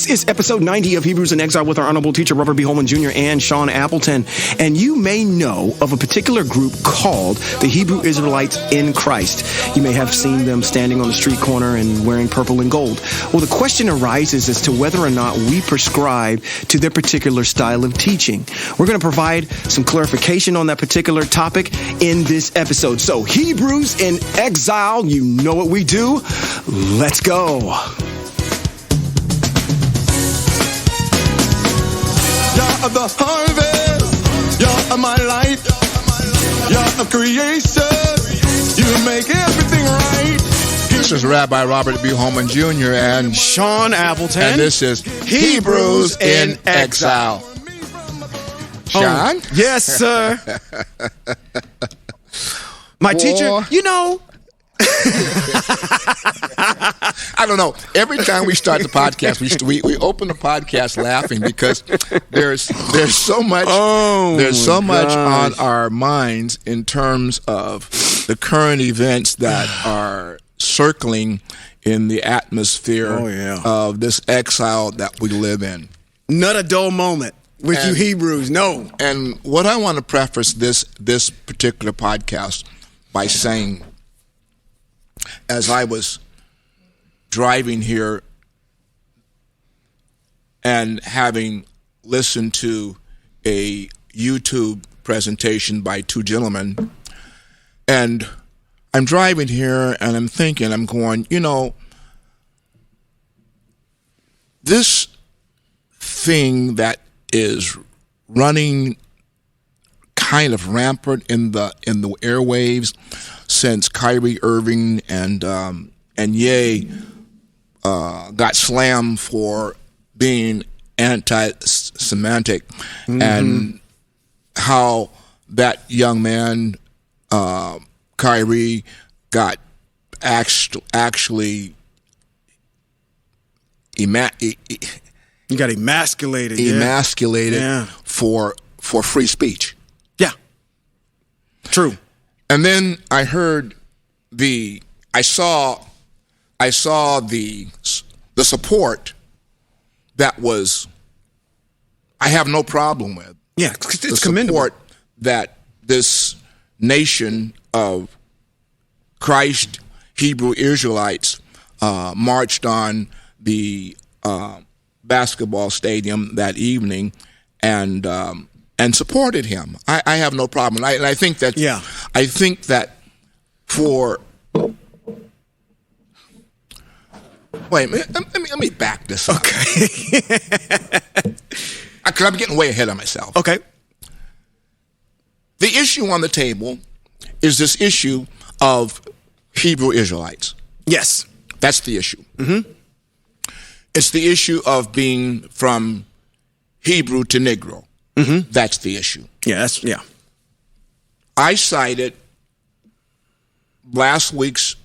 This is episode 90 of Hebrews in Exile with our honorable teacher, Robert B. Holman Jr. and Sean Appleton. And you may know of a particular group called the Hebrew Israelites in Christ. You may have seen them standing on the street corner and wearing purple and gold. Well, the question arises as to whether or not we prescribe to their particular style of teaching. We're going to provide some clarification on that particular topic in this episode. So, Hebrews in Exile, you know what we do. Let's go. You're the harvest, you're my light, you're a creation, you make everything right. This is Rabbi Robert B. Holman Jr. and Sean Appleton. And this is Hebrews in Exile. Sean? Yes, sir. My teacher, you know. I don't know. Every time we start the podcast, we open the podcast laughing because there's so much on our minds in terms of the current events that are circling in the atmosphere of this exile that we live in. Not a dull moment with you Hebrews, no. And what I want to preface this particular podcast by saying, as I was driving here and having listened to a YouTube presentation by two gentlemen, and I'm driving here and I'm thinking, I'm going, this thing that is running kind of rampant in the airwaves since Kyrie Irving and Ye got slammed for being anti-Semitic, and how that young man Kyrie got actually you got emasculated for free speech. Yeah, true. And then I heard I saw the support that was, I have no problem with. Yeah, it's the commendable. Support that this nation of Christ Hebrew Israelites marched on the basketball stadium that evening and supported him. I have no problem. And I think that I think that for wait, let me back this up. Okay. Because I'm getting way ahead of myself. Okay. The issue on the table is this issue of Hebrew Israelites. Yes. That's the issue. Mm-hmm. It's the issue of being from Hebrew to Negro. Mm-hmm. That's the issue. Yeah, I cited last week's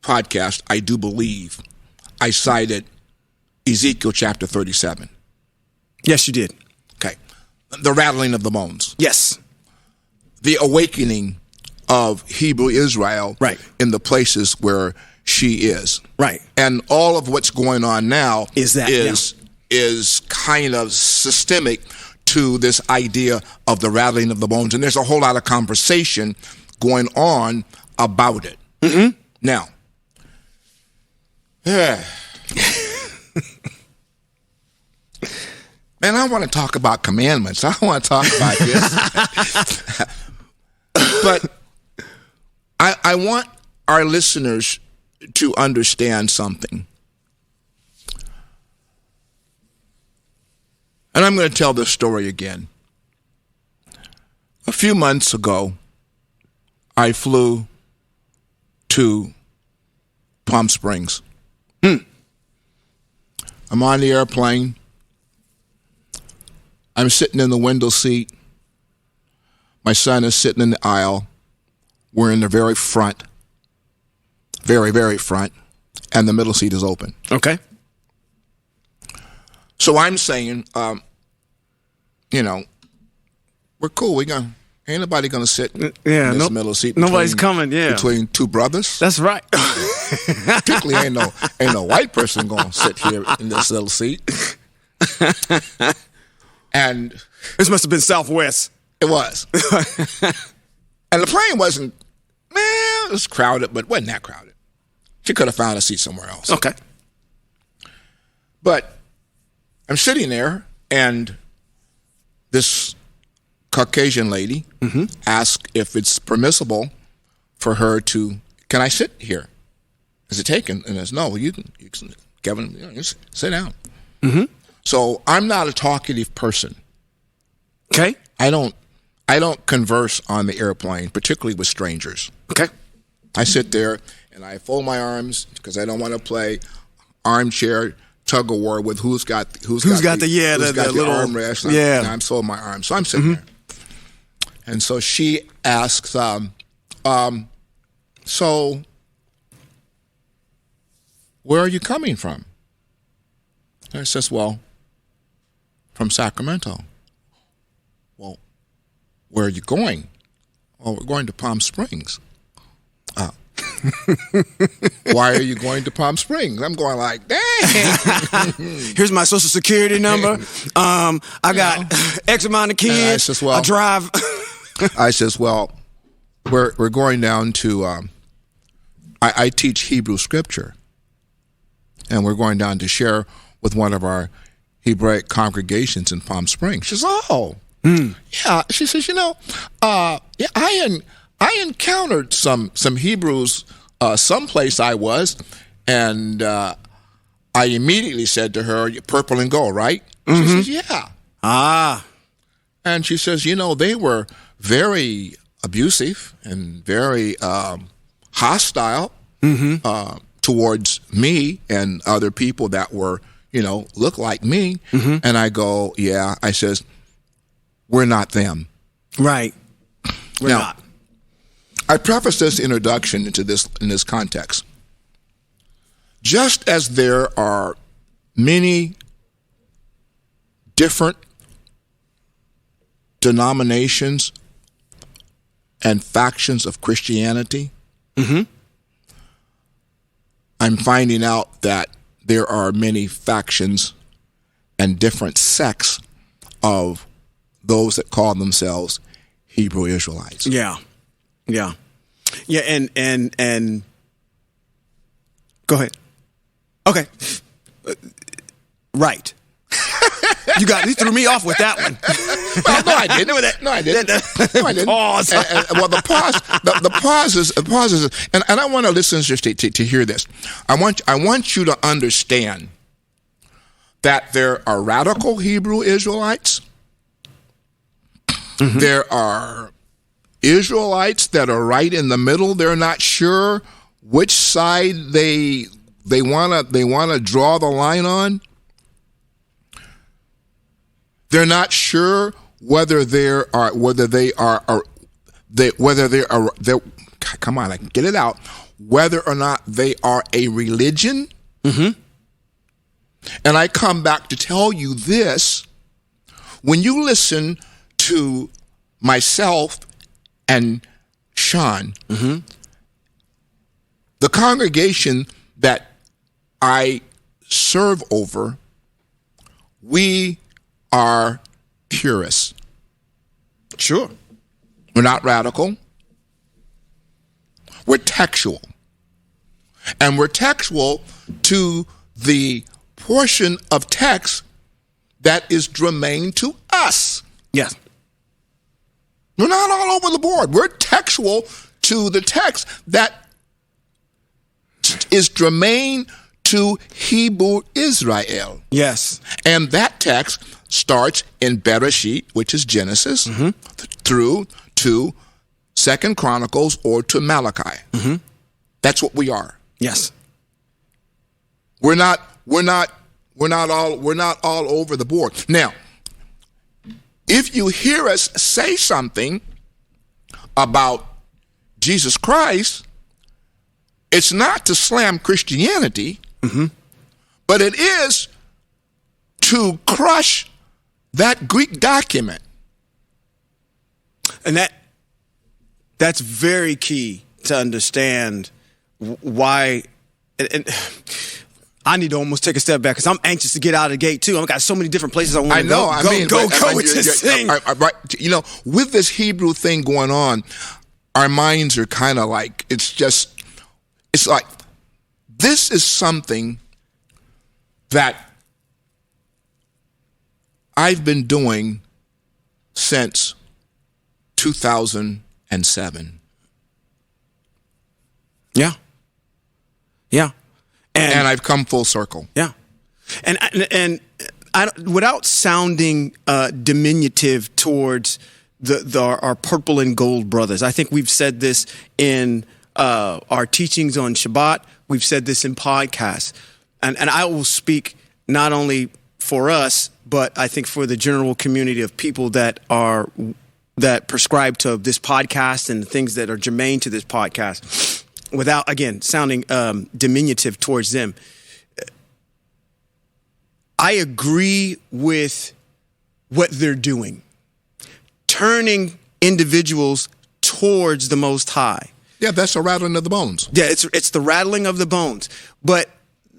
podcast, I do believe, I cited Ezekiel chapter 37. Yes, you did. Okay. The rattling of the bones. Yes. The awakening of Hebrew Israel in the places where she is. Right. And all of what's going on now is kind of systemic to this idea of the rattling of the bones. And there's a whole lot of conversation going on about it. Mm-hmm. Now, man, I want to talk about commandments. I want to talk about this. But I want our listeners to understand something. And I'm going to tell this story again. A few months ago, I flew to Palm Springs. I'm on the airplane. I'm sitting in the window seat. My son is sitting in the aisle. We're in the very front, very, very front, and the middle seat is open. Okay. So I'm saying, we're cool. Ain't nobody gonna sit in this middle seat. Nobody's coming. Yeah, between two brothers. That's right. Particularly ain't no white person gonna sit here in this little seat. And this must have been Southwest. It was. And the plane wasn't, it was crowded, but wasn't that crowded. She could have found a seat somewhere else. Okay. But I'm sitting there, and this Caucasian lady asked if it's permissible for her to, can I sit here? Is it taken? And I said, no, you can Kevin, you sit down. So I'm not a talkative person. Okay. I don't converse on the airplane, particularly with strangers. Okay. I sit there and I fold my arms because I don't want to play armchair tug of war with who's got the little armrest. Yeah. And I'm folding my arms, so I'm sitting there. And so she asks, so where are you coming from? And I says, well, from Sacramento. Well, where are you going? Oh, we're going to Palm Springs. Why are you going to Palm Springs? I'm going like, dang. Here's my social security number. I got X amount of kids. I says, well, I drive. I says, well, we're going down to, I teach Hebrew scripture. And we're going down to share with one of our Hebraic congregations in Palm Springs. She says, oh, yeah. She says, I encountered some Hebrews someplace I was, and I immediately said to her, purple and gold, right? She says, yeah. And she says, they were very abusive and very hostile towards me and other people that were, look like me. And I go, yeah. I says, we're not them. Right. We're not. I preface this introduction in this context. Just as there are many different denominations and factions of Christianity, I'm finding out that there are many factions and different sects of those that call themselves Hebrew Israelites. Yeah. Yeah. Yeah. And go ahead. Okay. Right. You threw me off with that one. Well, no, I didn't. No, I didn't. Pause. Well, the pause is, and I want our listeners to hear this. I want you to understand that there are radical Hebrew Israelites. There are Israelites that are right in the middle. They're not sure which side they want to draw the line on. They're not sure whether they are come on, I can get it out. Whether or not they are a religion. And I come back to tell you this: when you listen to myself and Sean, the congregation that I serve over, we are purists. Sure. We're not radical. We're textual. And we're textual to the portion of text that is germane to us. Yes. We're not all over the board. We're textual to the text that is germane to Hebrew Israel. Yes. And that text starts in Bereshit, which is Genesis, through to 2 Chronicles or to Malachi. That's what we are. Yes. We're not all over the board. Now, if you hear us say something about Jesus Christ, it's not to slam Christianity, but it is to crush that Greek document. And that's very key to understand why and I need to almost take a step back because I'm anxious to get out of the gate too. I've got so many different places I want to go. Go with this thing. Right, you know, with this Hebrew thing going on, our minds are kind of like, it's like, this is something that I've been doing since 2007. Yeah. And I've come full circle. Yeah. And I, without sounding diminutive towards our purple and gold brothers, I think we've said this in our teachings on Shabbat. We've said this in podcasts. And I will speak not only for us, but I think for the general community of people that prescribe to this podcast and the things that are germane to this podcast, without, again, sounding diminutive towards them. I agree with what they're doing, turning individuals towards the Most High. Yeah, that's a rattling of the bones. Yeah, it's the rattling of the bones. But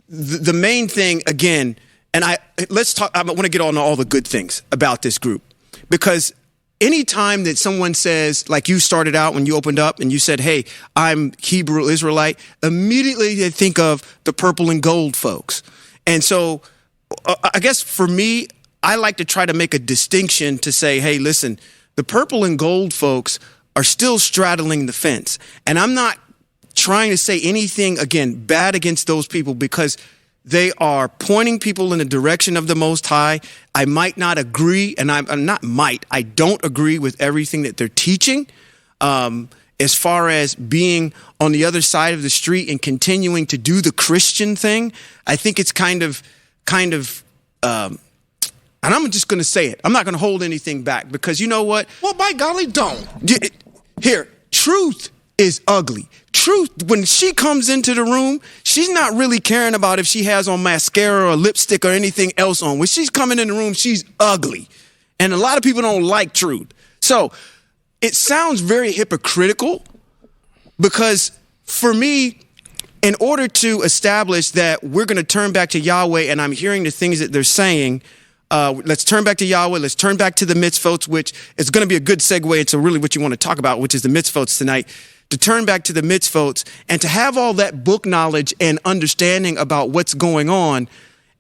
the main thing, again, and let's talk. I want to get on all the good things about this group, because anytime that someone says, like you started out when you opened up and you said, hey, I'm Hebrew Israelite, immediately they think of the purple and gold folks. And so I guess for me, I like to try to make a distinction to say, hey, listen, the purple and gold folks are still straddling the fence. And I'm not trying to say anything, again, bad against those people, because they are pointing people in the direction of the Most High. I might not agree, and I don't agree with everything that they're teaching. As far as being on the other side of the street and continuing to do the Christian thing, I think it's kind of, and I'm just going to say it. I'm not going to hold anything back, because you know what? Well, by golly, don't. Here, truth is ugly. Truth, when she comes into the room, she's not really caring about if she has on mascara or lipstick or anything else on. When she's coming in the room, she's ugly. And a lot of people don't like truth. So it sounds very hypocritical, because for me, in order to establish that we're going to turn back to Yahweh, and I'm hearing the things that they're saying, let's turn back to Yahweh. Let's turn back to the mitzvot, which is going to be a good segue into really what you want to talk about, which is the mitzvot tonight. To turn back to the mitzvot and to have all that book knowledge and understanding about what's going on.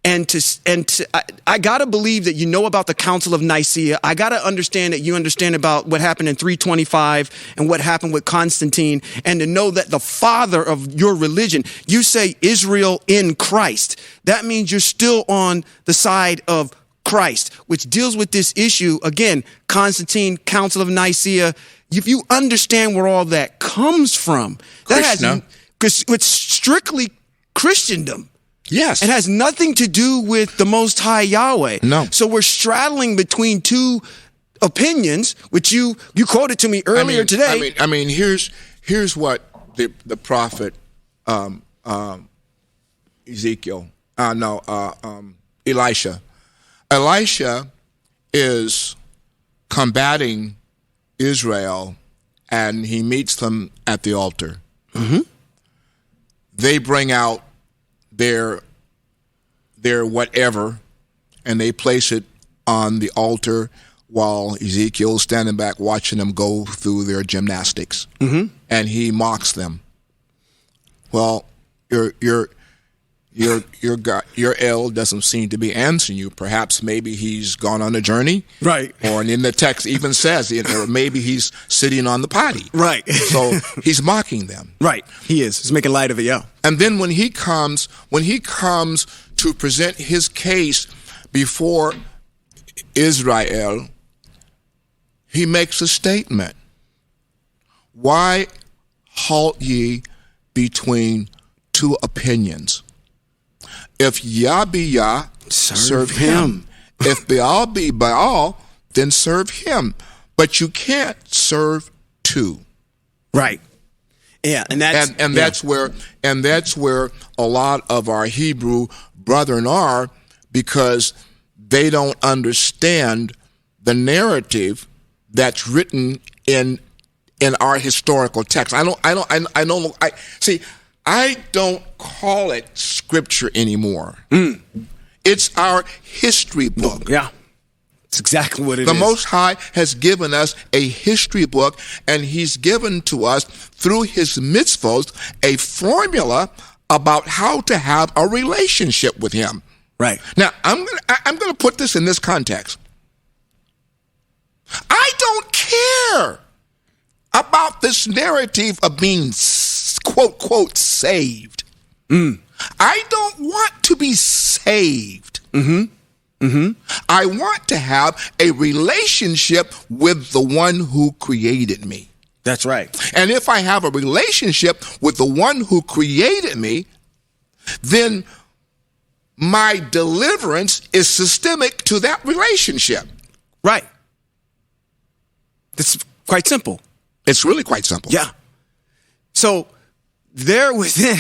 I got to believe that you know about the Council of Nicaea. I got to understand that you understand about what happened in 325 and what happened with Constantine, and to know that the father of your religion, you say Israel in Christ. That means you're still on the side of Christ, which deals with this issue. Again, Constantine, Council of Nicaea. If you understand where all that comes from, because it's strictly Christendom. Yes. It has nothing to do with the Most High Yahweh. No. So we're straddling between two opinions, which you quoted to me earlier today. I mean, here's what the prophet Elisha is combating Israel, and he meets them at the altar. Mm-hmm. They bring out their whatever, and they place it on the altar while Ezekiel's standing back watching them go through their gymnastics. Mm-hmm. And he mocks them. Well, your El doesn't seem to be answering you. Perhaps maybe he's gone on a journey. Right. Or in the text even says, or maybe he's sitting on the potty. Right. So he's mocking them. Right. He is. He's making light of it, yeah. And then when he comes to present his case before Israel, he makes a statement. Why halt ye between two opinions? If Yah be Yah, serve him. If Baal be Baal, then serve him. But you can't serve two. Right. Yeah, and that's where a lot of our Hebrew brethren are, because they don't understand the narrative that's written in our historical text. I don't call it scripture anymore. It's our history book. Yeah. It's exactly what it is. The Most High has given us a history book, and he's given to us, through his mitzvot, a formula about how to have a relationship with him. Right. Now, I'm going to put this in this context. I don't care about this narrative of being, quote, quote, saved. I don't want to be saved. I want to have a relationship with the one who created me. That's right. And if I have a relationship with the one who created me, then my deliverance is systemic to that relationship. Right. It's quite simple. It's really quite simple. Yeah. So there within,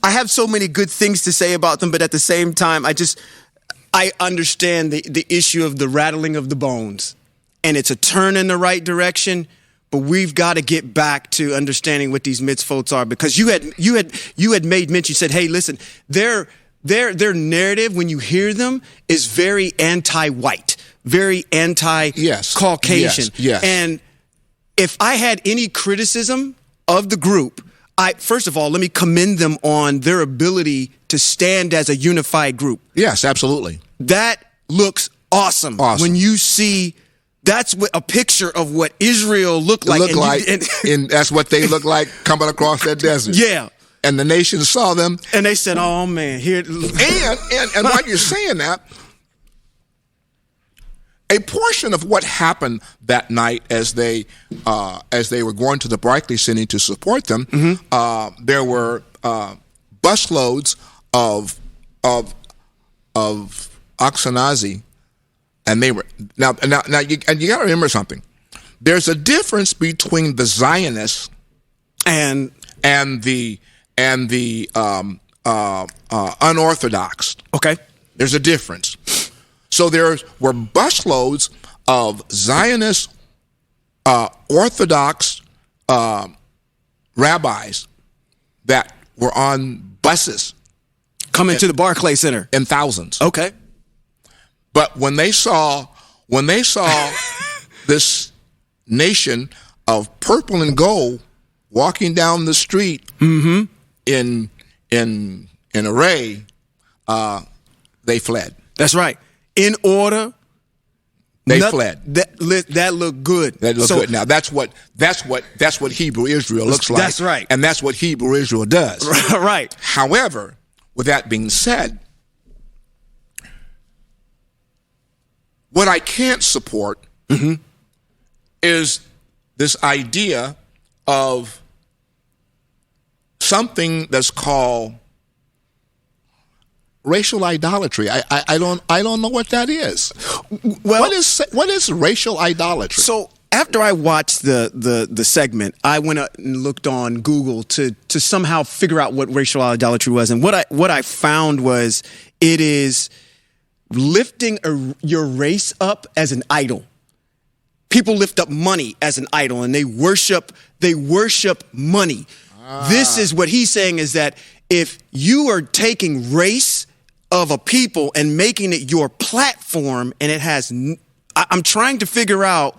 I have so many good things to say about them, but at the same time, I understand the issue of the rattling of the bones, and it's a turn in the right direction. But we've got to get back to understanding what these mitzvot are, because you had made mention. You said, "Hey, listen, their narrative, when you hear them, is very anti-white, very anti-Caucasian." Yes. And if I had any criticism of the group, first of all, let me commend them on their ability to stand as a unified group. Yes, absolutely. That looks awesome. When you see. That's a picture of what Israel looked like. And that's what they look like coming across that desert. Yeah. And the nation saw them. And they said, oh, man. Here. And while you're saying that, a portion of what happened that night as they were going to the Barclay Center to support them, there were busloads of Ashkenazi. And they were now you got to remember something. There's a difference between the Zionists and the unorthodox. Okay, there's a difference. So there were busloads of Zionist Orthodox rabbis that were on buses coming to the Barclay Center in thousands. Okay. But when they saw this nation of purple and gold walking down the street in array, they fled. That's right. In order, they fled. That looked good. That looked good. Now that's what Hebrew Israel looks like. That's right. And that's what Hebrew Israel does. Right. However, with that being said, what I can't support is this idea of something that's called racial idolatry. I don't know what that is. Well, what is racial idolatry? So after I watched the segment, I went up and looked on Google to somehow figure out what racial idolatry was, and what I found was it is lifting your race up as an idol. People lift up money as an idol, and they worship money. This is what he's saying, is that if you are taking race of a people and making it your platform, and it has, I'm trying to figure out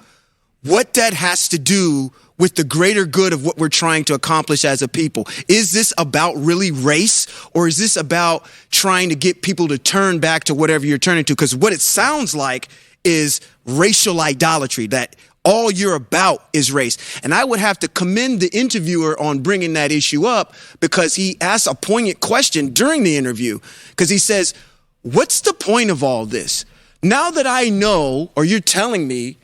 what that has to do with the greater good of what we're trying to accomplish as a people. Is this about really race, or is this about trying to get people to turn back to whatever you're turning to? Because what it sounds like is racial idolatry, that all you're about is race. And I would have to commend the interviewer on bringing that issue up, because he asked a poignant question during the interview, because he says, what's the point of all this? Now that I know, or you're telling me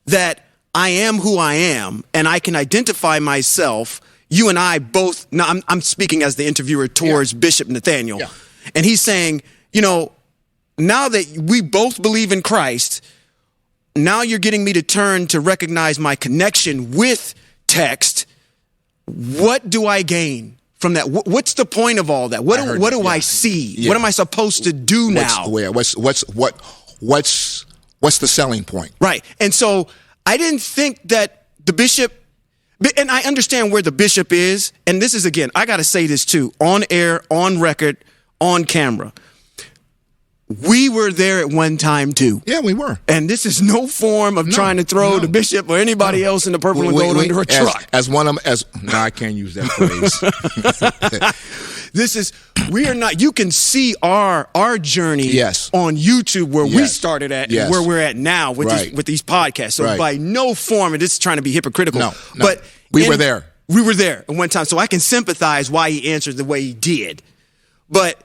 that I am who I am, and I can identify myself. You and I both, now I'm speaking as the interviewer towards Bishop Nathaniel. Yeah. And he's saying, now that we both believe in Christ, now you're getting me to turn to recognize my connection with text. What do I gain from that? What's the point of all that? What do I see? Yeah. What am I supposed to do now? What's the selling point? Right. And so I didn't think that the bishop, And I understand where the bishop is. And this is, again, I got to say this too, on air, on record, on camera. We were there at one time too. Yeah, we were. And this is no form of trying to throw the bishop or anybody else in the purple and gold under a truck. No, I can't use that phrase. We are not, you can see our journey on YouTube where we started at and where we're at now with these podcasts. So by no form, and this is trying to be hypocritical. No. But we were there. We were there at one time. So I can sympathize why he answered the way he did. But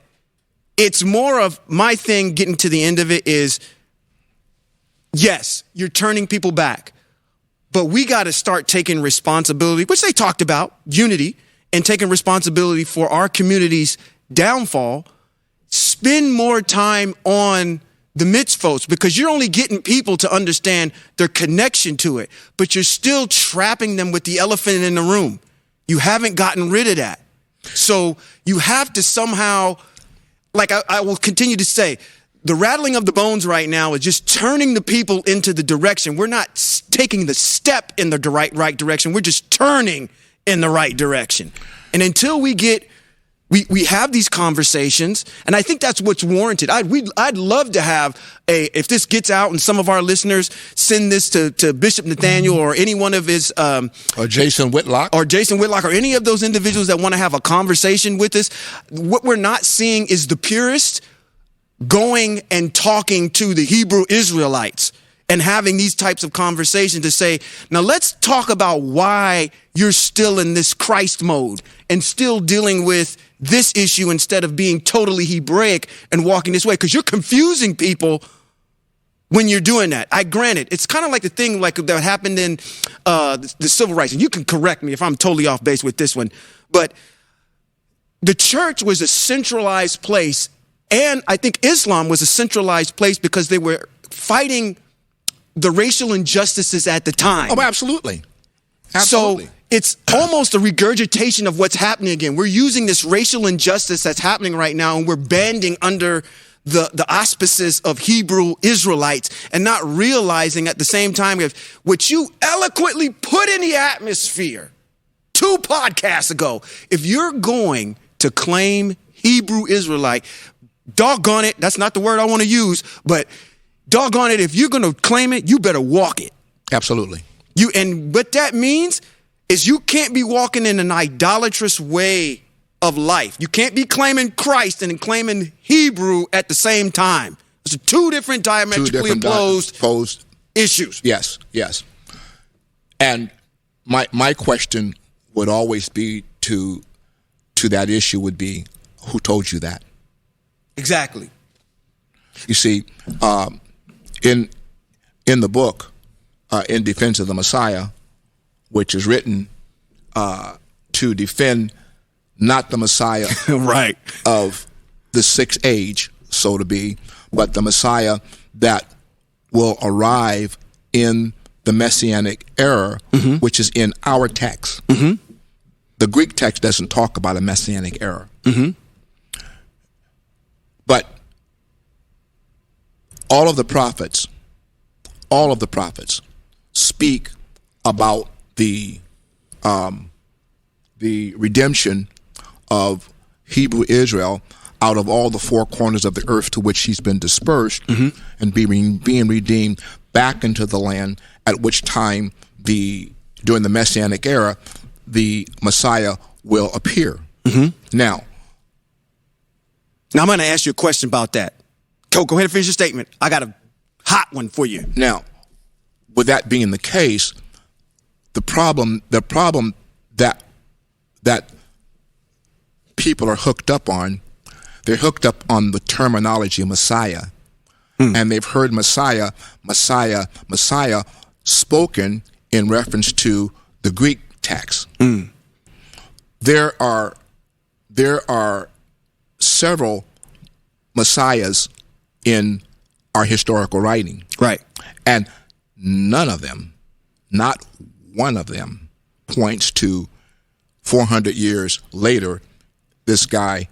it's more of my thing getting to the end of it is, yes, you're turning people back, but we got to start taking responsibility, which they talked about, unity, and taking responsibility for our community's downfall. Spend more time on the mitzvos, because you're only getting people to understand their connection to it, but you're still trapping them with the elephant in the room. You haven't gotten rid of that. So you have to somehow... Like I will continue to say, the rattling of the bones right now is just turning the people into the direction. We're not taking the step in the right direction. We're just turning in the right direction. And until we have these conversations, and I think that's what's warranted. I'd love to have if this gets out and some of our listeners send this to Bishop Nathaniel or any one of his or Jason Whitlock or any of those individuals that want to have a conversation with us. What we're not seeing is the purist going and talking to the Hebrew Israelites and having these types of conversations to say, now let's talk about why you're still in this Christ mode and still dealing with this issue instead of being totally Hebraic and walking this way, because you're confusing people when you're doing that. Granted, it's kind of like the thing like that happened in the civil rights, and you can correct me if I'm totally off base with this one, but the church was a centralized place, and I think Islam was a centralized place because they were fighting the racial injustices at the time. Oh, absolutely. So it's almost a regurgitation of what's happening again. We're using this racial injustice that's happening right now, and we're banding under the auspices of Hebrew Israelites and not realizing at the same time what you eloquently put in the atmosphere 2 podcasts ago. If you're going to claim Hebrew Israelite, doggone it, that's not the word I want to use, but doggone it, if you're going to claim it, you better walk it. Absolutely. And what that means is you can't be walking in an idolatrous way of life. You can't be claiming Christ and claiming Hebrew at the same time. It's 2 different diametrically opposed issues. Yes. And my question would always be to that issue would be, who told you that? Exactly. You see, in the book, In Defense of the Messiah, which is written to defend not the Messiah right. of the 6th age, so to be, but the Messiah that will arrive in the Messianic era, which is in our text. The Greek text doesn't talk about a Messianic era. But all of the prophets speak about the redemption of Hebrew Israel out of all the 4 corners of the earth to which he's been dispersed and being redeemed back into the land, at which time during the Messianic era, the Messiah will appear. Now I'm going to ask you a question about that. Go ahead and finish your statement. I got a hot one for you. Now, with that being the case, the problem that people are hooked up on, they're hooked up on the terminology of Messiah. And they've heard Messiah spoken in reference to the Greek text. There are several Messiahs in our historical writing. Right. And none of them, not one of them, points to 400 years later, this guy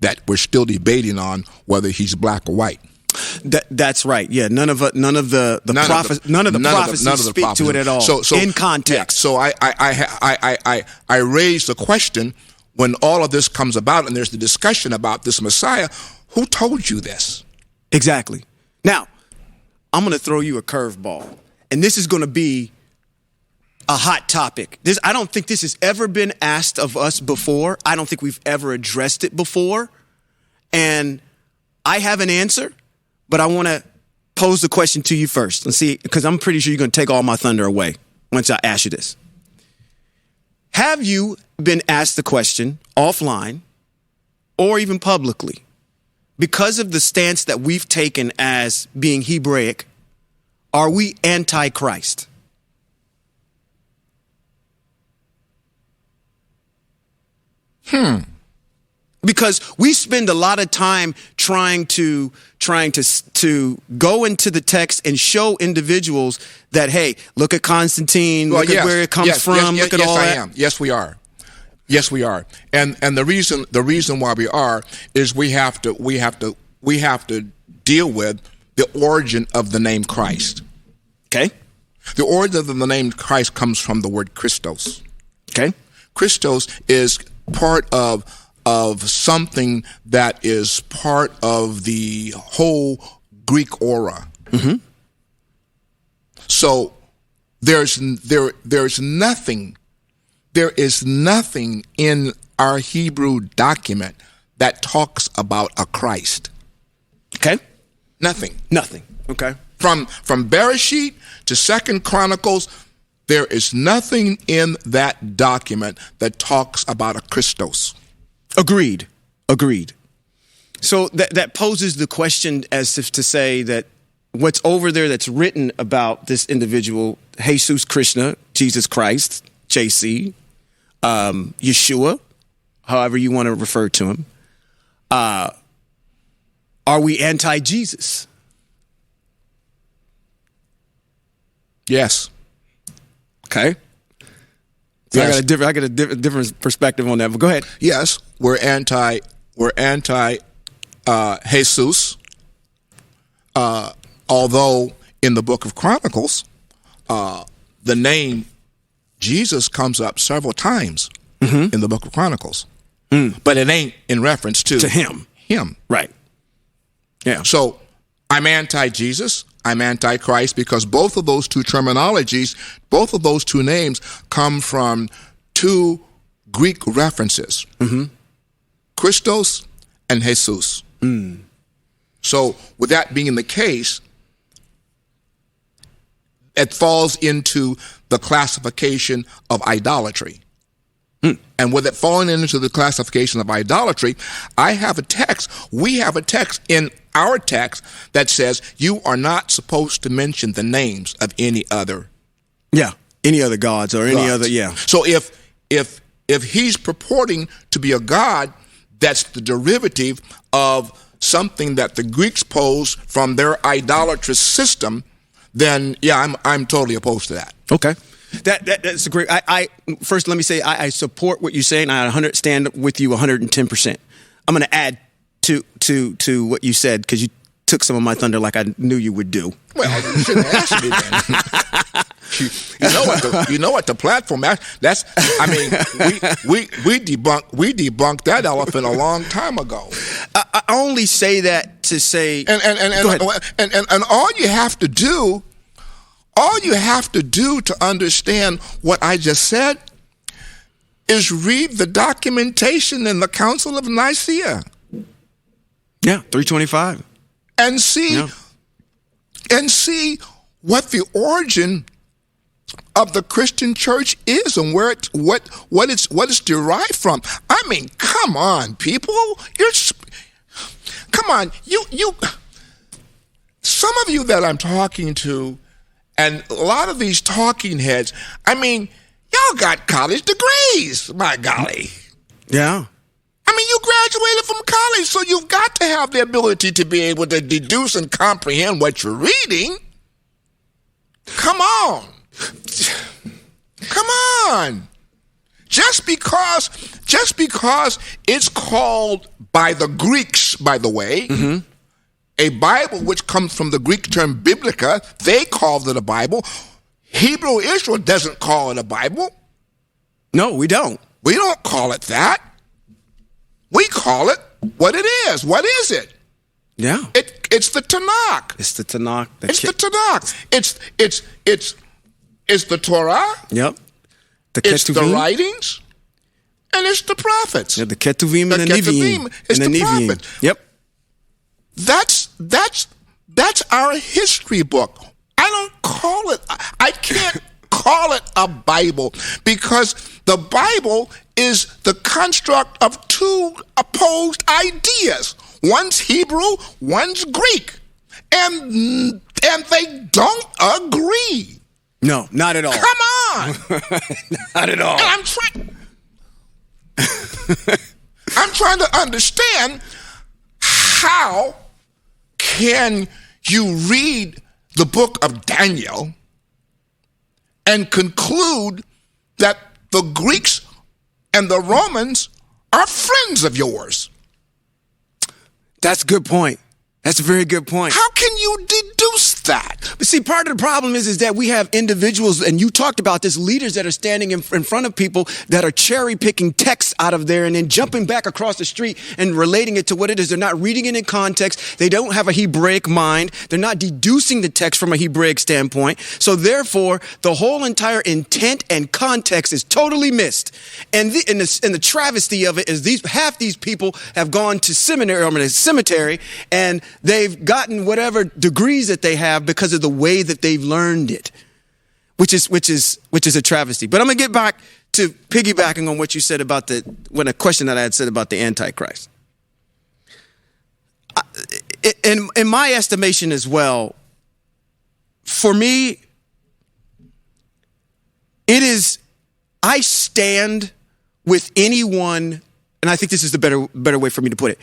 that we're still debating on whether he's black or white. That's right. Yeah, none of the prophecies speak to it at all. So in context. Yeah, so I raise the question when all of this comes about and there's the discussion about this Messiah. Who told you this? Exactly. Now, I'm going to throw you a curveball, and this is going to be a hot topic. I don't think this has ever been asked of us before. I don't think we've ever addressed it before. And I have an answer, but I want to pose the question to you first. Let's see, because I'm pretty sure you're going to take all my thunder away once I ask you this. Have you been asked the question offline or even publicly, because of the stance that we've taken as being Hebraic, are we anti-Christ? Because we spend a lot of time trying to go into the text and show individuals that, hey, look at Constantine, look at where it comes from, look at all that. Yes, we are. Yes, we are. And the reason why we are is we have to deal with the origin of the name Christ. Okay. The origin of the name Christ comes from the word Christos. Okay. Christos is part of something that is part of the whole Greek aura. Mm-hmm. So there is nothing in our Hebrew document that talks about a Christ. Okay. Nothing. Okay. From Bereshit to 2 Chronicles, there is nothing in that document that talks about a Christos. Agreed. So that poses the question as if to say that what's over there that's written about this individual, Jesus Krishna, Jesus Christ, JC, Yeshua, however you want to refer to him, are we anti-Jesus? Yes. Okay. So yes. I got a different perspective on that. But go ahead. Yes, we're anti Jesus. Although in the Book of Chronicles, the name Jesus comes up several times in the Book of Chronicles, but it ain't in reference to him. Right. Yeah. So I'm anti-Jesus. I'm anti-Christ because both of those two terminologies, both of those two names come from two Greek references, Christos and Jesus. So with that being the case, it falls into the classification of idolatry. And with it falling into the classification of idolatry, I have a text, we have a text in our text that says you are not supposed to mention the names of any other. Yeah, any other gods or any other, yeah. So if he's purporting to be a god, that's the derivative of something that the Greeks posed from their idolatrous system, then yeah, I'm totally opposed to that. Okay. That's a great. I first let me say I support what you're saying. I stand with you 110%. I'm going to add to what you said because you took some of my thunder like I knew you would do. Well, you shouldn't ask me then. You know what the platform. That's. I mean, we debunked that elephant a long time ago. I only say that to say. And all you have to do. All you have to do to understand what I just said is read the documentation in the Council of Nicaea. Yeah, 325. And see what the origin of the Christian church is and where what it's derived from. I mean, come on, people. Come on. You some of you that I'm talking to, and a lot of these talking heads, I mean, y'all got college degrees, my golly. Yeah. I mean, you graduated from college, so you've got to have the ability to be able to deduce and comprehend what you're reading. Come on. Come on. Just because it's called by the Greeks, by the way, a Bible which comes from the Greek term biblica. They called it a Bible. Hebrew Israel doesn't call it a Bible. No, we don't. We don't call it that. We call it what it is. What is it? Yeah. It's the Tanakh. It's the Tanakh. It's the Tanakh. It's the Torah. Yep. It's the writings. And it's the prophets. Yeah, the Ketuvim and the Nevi'im. It's and the Nevi'im. prophets. Yep. That's our history book. I can't call it a Bible because the Bible is the construct of two opposed ideas. One's Hebrew, one's Greek. And they don't agree. No, not at all. Come on. Not at all. And I'm trying to understand, how can you read the book of Daniel and conclude that the Greeks and the Romans are friends of yours? That's a good point. That's a very good point. How can you deduce that? But see, part of the problem is that we have individuals, and you talked about this, leaders that are standing in front of people that are cherry picking texts out of there and then jumping back across the street and relating it to what it is. They're not reading it in context. They don't have a Hebraic mind. They're not deducing the text from a Hebraic standpoint. So therefore, the whole entire intent and context is totally missed. And the travesty of it is half these people have gone to cemetery, and they've gotten whatever degrees that they have because of the way that they've learned it, which is a travesty. But I'm gonna get back to piggybacking on what you said about a question that I had said about the Antichrist. In my estimation as well, for me, I stand with anyone, and I think this is the better way for me to put it.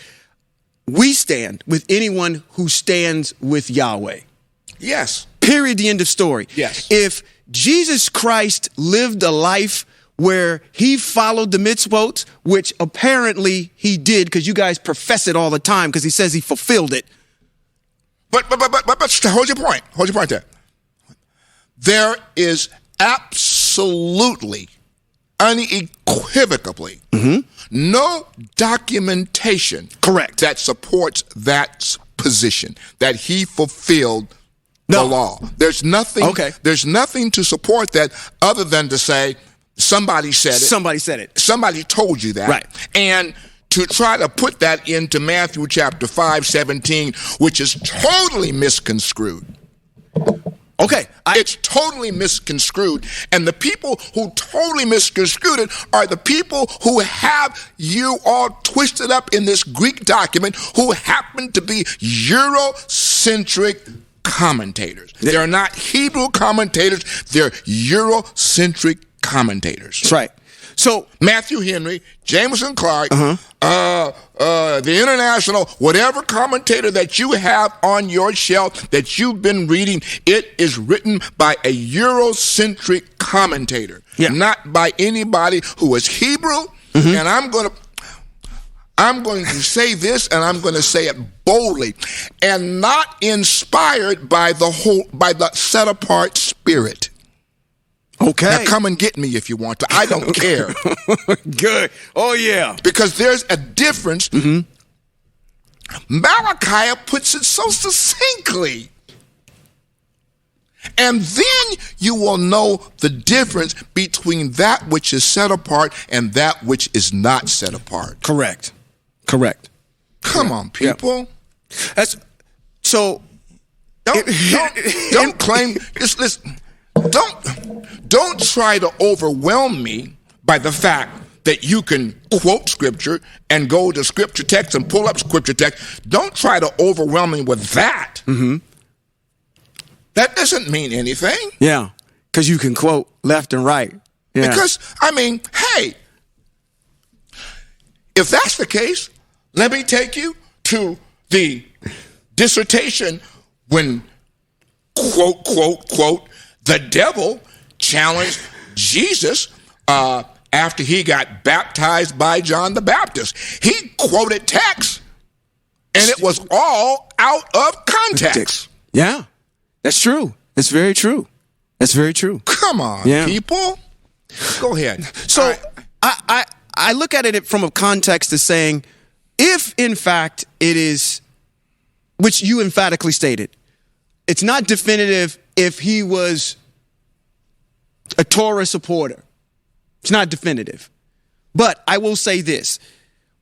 We stand with anyone who stands with Yahweh. Yes. Period. The end of story. Yes. If Jesus Christ lived a life where he followed the mitzvot, which apparently he did, because you guys profess it all the time, because he says he fulfilled it. But hold your point. Hold your point there. There is absolutely, unequivocally, no documentation, correct, that supports that position, that he fulfilled the law. There's nothing. Okay. There's nothing to support that other than to say somebody said it. Somebody said it. Somebody told you that. Right. And to try to put that into Matthew chapter 5:17, which is totally misconstrued. Okay. It's totally misconstrued. And the people who totally misconstrued it are the people who have you all twisted up in this Greek document, who happen to be Eurocentric commentators. They're not Hebrew commentators. They're Eurocentric commentators. That's right. So Matthew Henry, Jameson Clark, the International, whatever commentator that you have on your shelf that you've been reading, it is written by a Eurocentric commentator, not by anybody who is Hebrew. And I'm going to say this, and I'm going to say it boldly, and not inspired by the set apart spirit. Okay. Now come and get me if you want to. I don't care. Good. Oh, yeah. Because there's a difference. Malachi puts it so succinctly. And then you will know the difference between that which is set apart and that which is not set apart. Correct. Come on, people. That's so. Don't claim. Listen. Don't try to overwhelm me by the fact that you can quote scripture and go to scripture text and pull up scripture text. Don't try to overwhelm me with that. That doesn't mean anything. Yeah, because you can quote left and right. Yeah. Because, hey, if that's the case, let me take you to the dissertation when, quote, the devil challenged Jesus after he got baptized by John the Baptist. He quoted text And it was all out of context. Yeah, that's true. That's very true. That's very true. Come on, people. Go ahead. So I look at it from a context of saying, if in fact it is, which you emphatically stated, it's not definitive if he was a Torah supporter. It's not definitive. But I will say this.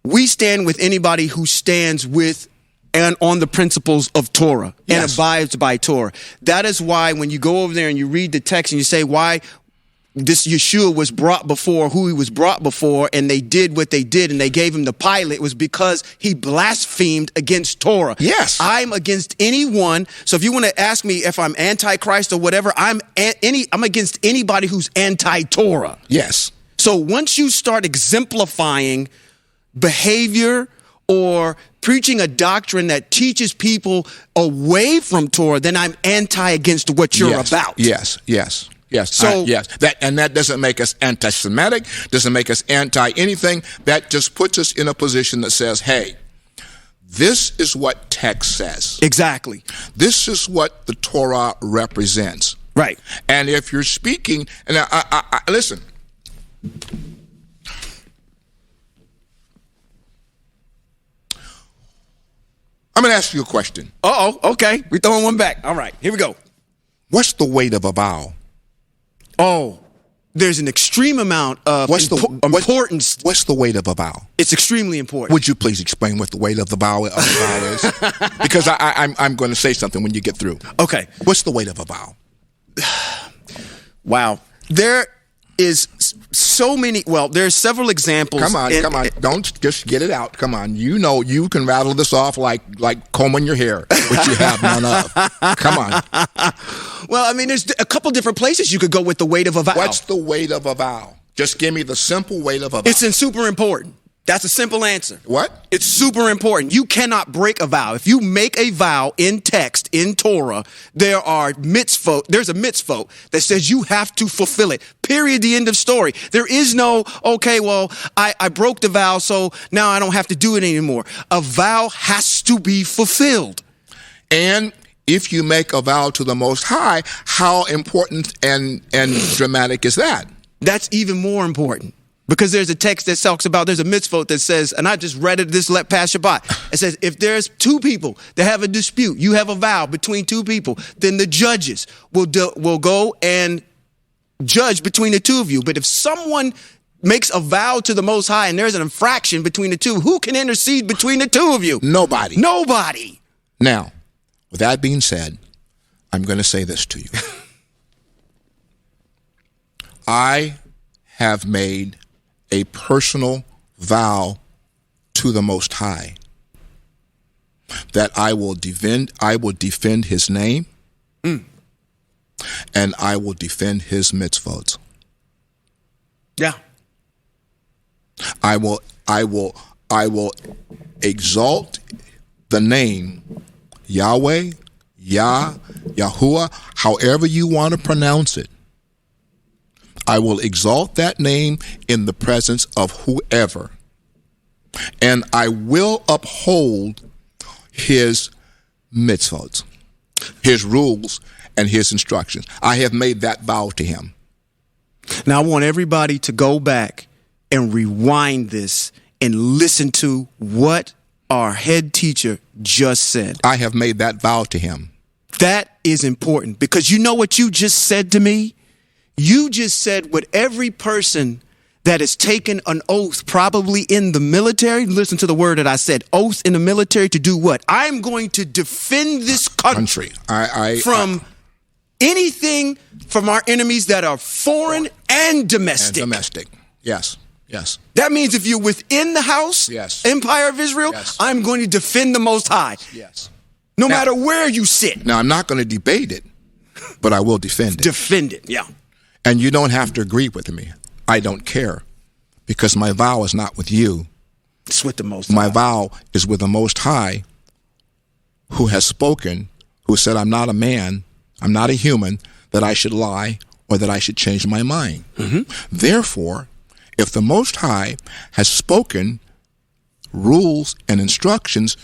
We stand with anybody who stands with and on the principles of Torah and abides by Torah. That is why when you go over there and you read the text and you say why this Yeshua was brought before who he was brought before, and they did what they did and they gave him the pilot, was because he blasphemed against Torah. Yes. I'm against anyone. So if you want to ask me if I'm anti-Christ or whatever, I'm against anybody who's anti-Torah. Yes. So once you start exemplifying behavior or preaching a doctrine that teaches people away from Torah, then I'm against what you're about. Yes. So that doesn't make us anti-Semitic, doesn't make us anti-anything. That just puts us in a position that says, hey, this is what text says. Exactly. This is what the Torah represents. Right. And if you're speaking, and I listen. I'm going to ask you a question. Okay. We're throwing one back. All right, here we go. What's the weight of a vow? Oh, there's an extreme amount of importance. What's the weight of a vow? It's extremely important. Would you please explain what the weight of the vow is? Because I'm going to say something when you get through. Okay. What's the weight of a vow? Wow. There is so many. Well, there's several examples. Come on. Don't just get it out. Come on. You know you can rattle this off like combing your hair, which you have none of. Come on. Well, I mean, there's a couple different places you could go with the weight of a vow. What's the weight of a vow? Just give me the simple weight of a vow. It's super important. That's a simple answer. What? It's super important. You cannot break a vow. If you make a vow in text, in Torah, there's a mitzvot that says you have to fulfill it. Period. The end of story. There is no, okay, well, I broke the vow, so now I don't have to do it anymore. A vow has to be fulfilled. And if you make a vow to the Most High, how important and dramatic is that? That's even more important. Because there's a text that talks about, there's a mitzvot that says, and I just read it this past Shabbat. It says, if there's two people that have a dispute, you have a vow between two people, then the judges will go and judge between the two of you. But if someone makes a vow to the Most High and there's an infraction between the two, who can intercede between the two of you? Nobody. Now, with that being said, I'm going to say this to you. I have made a personal vow to the Most High that I will defend his name and I will defend his mitzvot. Yeah. I will exalt the name Yahweh, Yahuwah, however you want to pronounce it. I will exalt that name in the presence of whoever. And I will uphold his mitzvot, his rules, and his instructions. I have made that vow to him. Now I want everybody to go back and rewind this and listen to what our head teacher just said. I have made that vow to him. That is important because you know what you just said to me? You just said what every person that has taken an oath, probably in the military, listen to the word that I said, oath in the military to do what? I'm going to defend this country from anything from our enemies that are foreign and domestic. Yes. That means if you're within the house, Empire of Israel, I'm going to defend the Most High. Yes. No matter where you sit. Now, I'm not going to debate it, but I will defend it. Defend it, yeah. And you don't have to agree with me. I don't care because my vow is not with you. It's with the Most High. My vow is with the Most High who has spoken, who said, I'm not a man, I'm not a human, that I should lie or that I should change my mind. Mm-hmm. Therefore, if the Most High has spoken rules and instructions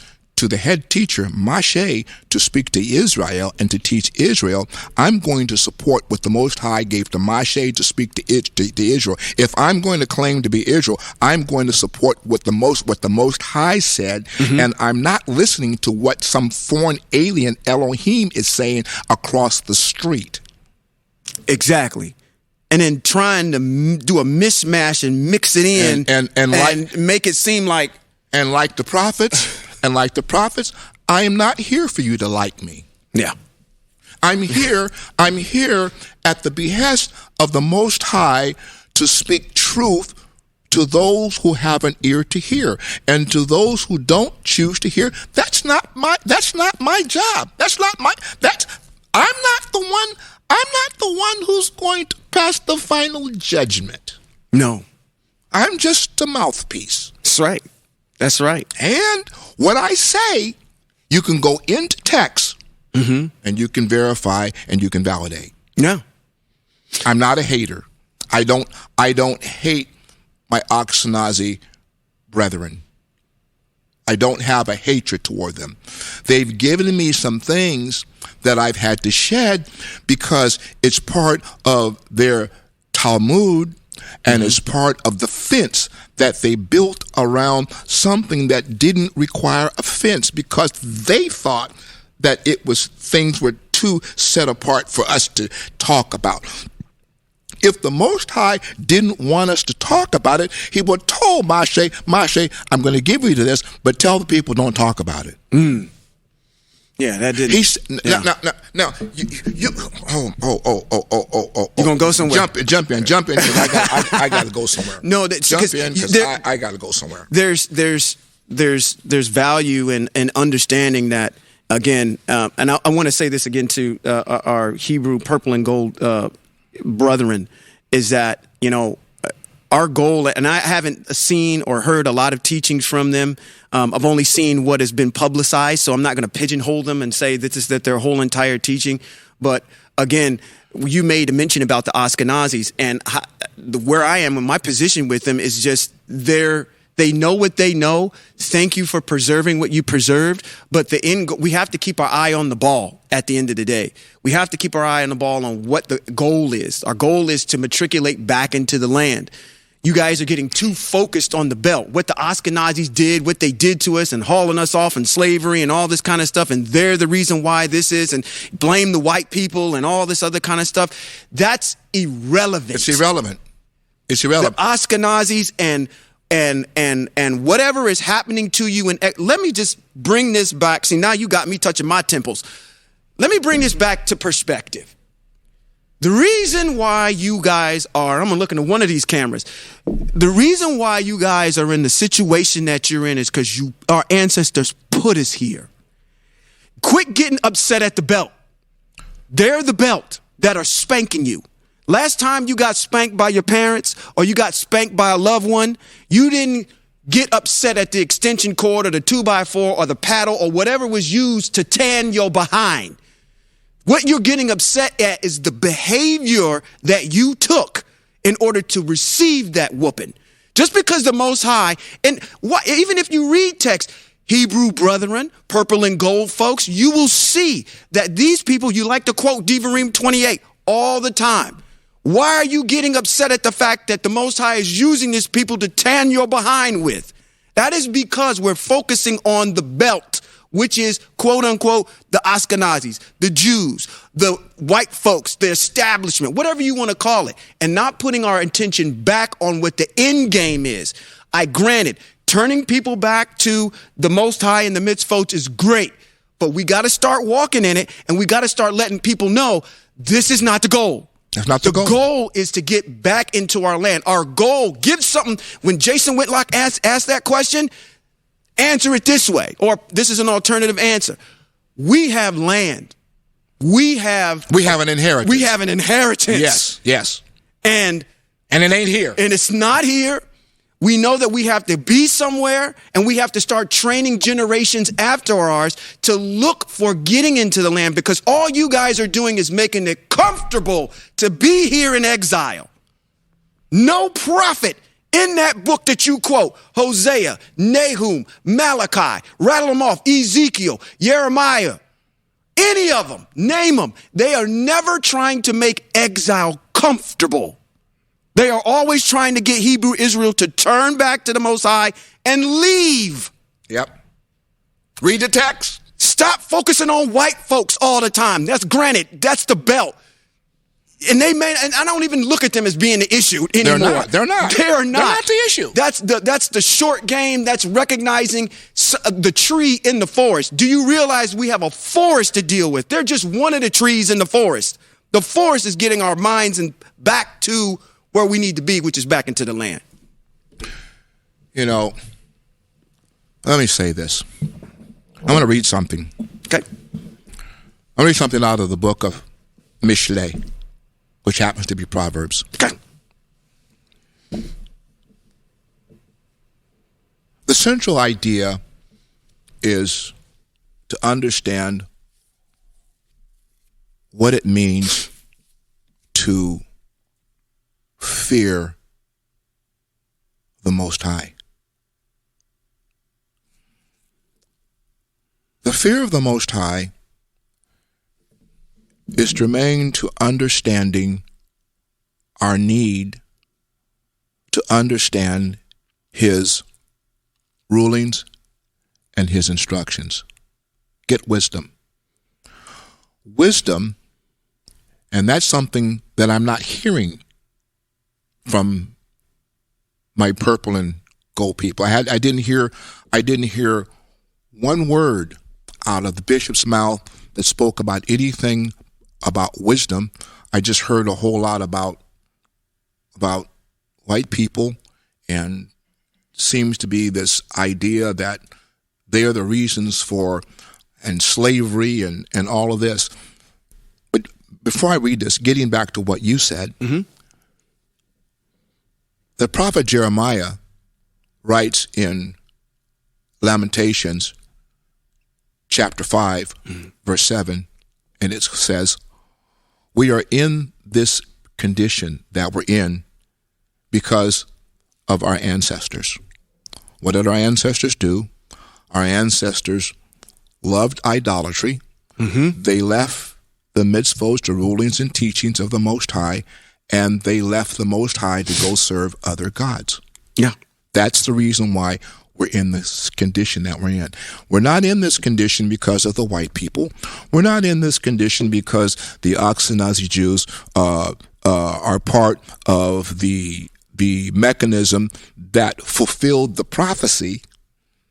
to the head teacher, Moshe, to speak to Israel and to teach Israel, I'm going to support what the Most High gave to Moshe to speak to Israel. If I'm going to claim to be Israel, I'm going to support what the Most High said, and I'm not listening to what some foreign alien Elohim is saying across the street. Exactly. And then trying to do a mismatch and mix it in and make it seem like. And like the prophets, I am not here for you to like me. Yeah. I'm here at the behest of the Most High to speak truth to those who have an ear to hear, and to those who don't choose to hear. That's not my job. I'm not the one who's going to pass the final judgment. No. I'm just a mouthpiece. That's right. And what I say, you can go into text and you can verify and you can validate. No. I'm not a hater. I don't hate my Ashkenazi brethren. I don't have a hatred toward them. They've given me some things that I've had to shed because it's part of their Talmud and it's part of the fence that they built around something that didn't require a fence because they thought that things were too set apart for us to talk about. If the Most High didn't want us to talk about it, he would have told Moshe, I'm going to give you to this, but tell the people don't talk about it. Yeah, that didn't. Now, You're going to go somewhere. Jump in, because I got to go somewhere. No, jump in, because I got to go somewhere. There's value in understanding that, again, and I want to say this again to our Hebrew purple and gold brethren, is that, our goal, and I haven't seen or heard a lot of teachings from them. I've only seen what has been publicized, so I'm not going to pigeonhole them and say that their whole entire teaching. But again, you made a mention about the Ashkenazis, and where I am in my position with them is just they know what they know. Thank you for preserving what you preserved. But we have to keep our eye on the ball at the end of the day. We have to keep our eye on the ball on what the goal is. Our goal is to matriculate back into the land. You guys are getting too focused on the belt, what the Ashkenazis did, what they did to us and hauling us off in slavery and all this kind of stuff. And they're the reason why this is, and blame the white people and all this other kind of stuff. That's irrelevant. It's irrelevant. The Ashkenazis and whatever is happening to you. And let me just bring this back. See, now you got me touching my temples. Let me bring this back to perspective. The reason why you guys are, I'm going to look into one of these cameras. The reason why you guys are in the situation that you're in is because our ancestors put us here. Quit getting upset at the belt. They're the belt that are spanking you. Last time you got spanked by your parents or you got spanked by a loved one, you didn't get upset at the extension cord or the 2x4 or the paddle or whatever was used to tan your behind. What you're getting upset at is the behavior that you took in order to receive that whooping. Just because the Most High, and even if you read text, Hebrew brethren, purple and gold folks, you will see that these people, you like to quote Devarim 28 all the time. Why are you getting upset at the fact that the Most High is using these people to tan your behind with? That is because we're focusing on the belt, which is, quote unquote, the Ashkenazis, the Jews, the white folks, the establishment, whatever you want to call it, and not putting our attention back on what the end game is. Granted, turning people back to the Most High and the mitzvot is great, but we got to start walking in it, and we got to start letting people know this is not the goal. That's not the goal. The goal is to get back into our land. Our goal, give something. When Jason Whitlock asked that question, answer it this way, or this is an alternative answer. We have land. We have an inheritance. We have an inheritance. Yes. And it ain't here. And it's not here. We know that we have to be somewhere, and we have to start training generations after ours to look for getting into the land, because all you guys are doing is making it comfortable to be here in exile. No prophet In that book that you quote, Hosea, Nahum, Malachi, rattle them off, Ezekiel, Jeremiah, any of them, name them. They are never trying to make exile comfortable. They are always trying to get Hebrew Israel to turn back to the Most High and leave. Yep. Read the text. Stop focusing on white folks all the time. That's granted. That's the belt. And and I don't even look at them as being the issue anymore. They're not. They're not the issue. That's the short game. That's recognizing the tree in the forest. Do you realize we have a forest to deal with? They're just one of the trees in the forest. The forest is getting our minds back to where we need to be, which is back into the land. You know, let me say this. I'm going to read something. Okay. I'm going to read something out of the book of Mishlei, which happens to be Proverbs. Okay. The central idea is to understand what it means to fear the Most High. The fear of the Most High is germane to understanding our need to understand His rulings and His instructions. Get wisdom. Wisdom, and that's something that I'm not hearing from my purple and gold people. I didn't hear one word out of the bishop's mouth that spoke about anything about wisdom. I just heard a whole lot about white people, and seems to be this idea that they are the reasons for and slavery and all of this. But before I read this, getting back to what you said, the prophet Jeremiah writes in Lamentations chapter 5, verse 7, and it says, we are in this condition that we're in because of our ancestors. What did our ancestors do? Our ancestors loved idolatry. They left the mitzvos, the rulings and teachings of the Most High, and they left the Most High to go serve other gods. Yeah. That's the reason why we're in this condition that we're in. We're not in this condition because of the white people. We're not in this condition because the Ashkenazi Jews are part of the mechanism that fulfilled the prophecy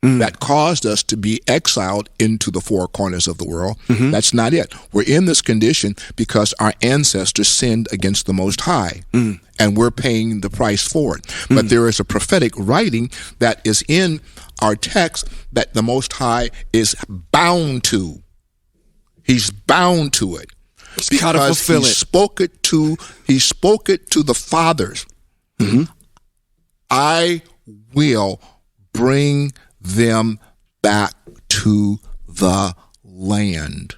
that caused us to be exiled into the four corners of the world. That's not it. We're in this condition because our ancestors sinned against the Most High, and we're paying the price for it. But there is a prophetic writing that is in our text that the Most High is bound to. He's bound to it. He's got to fulfill it. He spoke it to the fathers. I will bring them back to the land.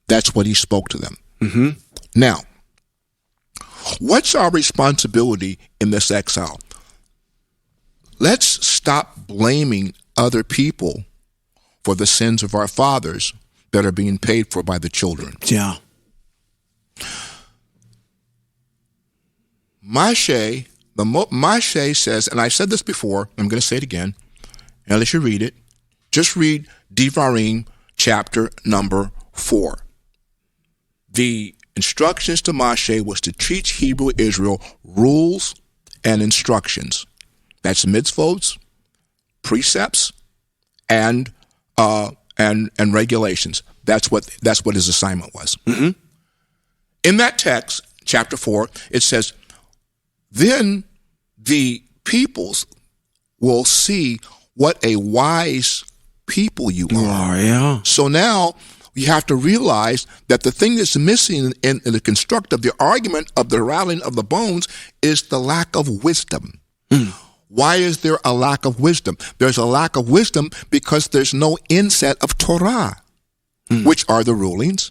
That's what he spoke to them. Now, what's our responsibility in this exile? Let's stop blaming other people for the sins of our fathers that are being paid for by the children. Yeah. Mashe says, and I said this before, I'm going to say it again, and let you read it. Just read Devarim chapter number 4. The instructions to Mashe was to teach Hebrew Israel rules and instructions. That's mitzvot, precepts, and regulations. That's what his assignment was. In that text, chapter 4, it says, then the peoples will see what a wise people you are. Yeah. So now you have to realize that the thing that's missing in the construct of the argument of the rattling of the bones is the lack of wisdom. Why is there a lack of wisdom? There's a lack of wisdom because there's no inset of Torah, which are the rulings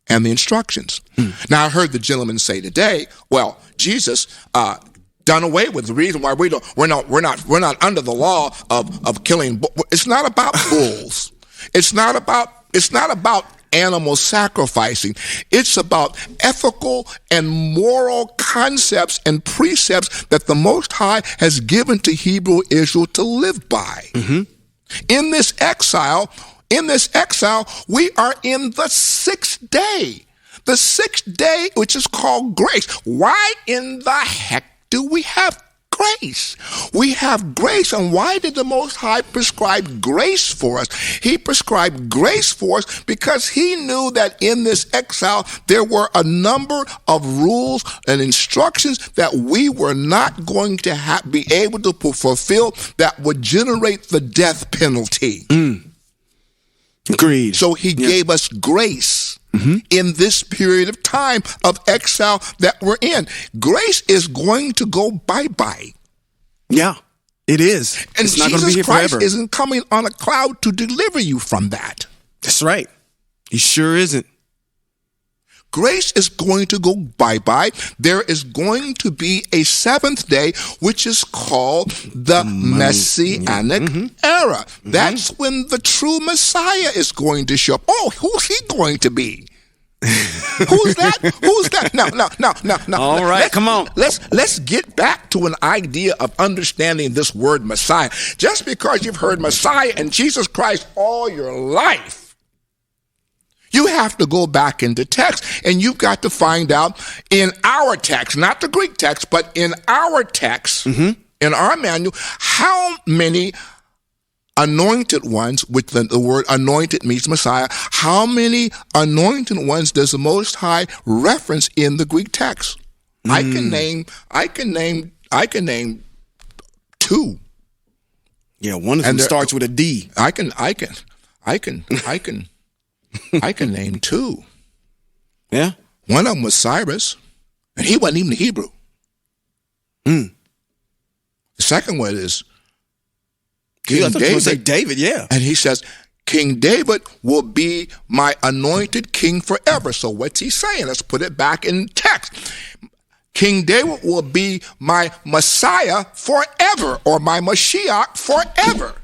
and the instructions. Now, I heard the gentleman say today, well, Jesus done away with. The reason why we're not under the law of killing. It's not about bulls. It's not about animal sacrificing. It's about ethical and moral concepts and precepts that the Most High has given to Hebrew Israel to live by. Mm-hmm. In this exile, we are in the 6th day. The 6th day, which is called grace. Why in the heck do we have grace? We have grace, and why did the Most High prescribe grace for us? He prescribed grace for us because he knew that in this exile there were a number of rules and instructions that we were not going to be able to fulfill that would generate the death penalty. Agreed. So he gave us grace. Mm-hmm. In this period of time of exile that we're in. Grace is going to go bye-bye. Yeah, it is. And it's not going to be here Christ forever. Isn't coming on a cloud to deliver you from that. That's right. He sure isn't. Grace is going to go bye-bye. There is going to be a 7th day, which is called the Messianic era. That's when the true Messiah is going to show up. Oh, who's he going to be? Who's that? No. All right, come on. Let's get back to an idea of understanding this word Messiah. Just because you've heard Messiah and Jesus Christ all your life, you have to go back into text, and you've got to find out in our text, not the Greek text, but in our text, in our manual, how many anointed ones, which the word anointed means Messiah, how many anointed ones does the Most High reference in the Greek text? I can name 2. Yeah, one of them starts with a D. I can name 2. Yeah. One of them was Cyrus, and he wasn't even a Hebrew. The second one is King David. Say David, yeah. And he says, King David will be my anointed king forever. So what's he saying? Let's put it back in text. King David will be my Messiah forever, or my Mashiach forever.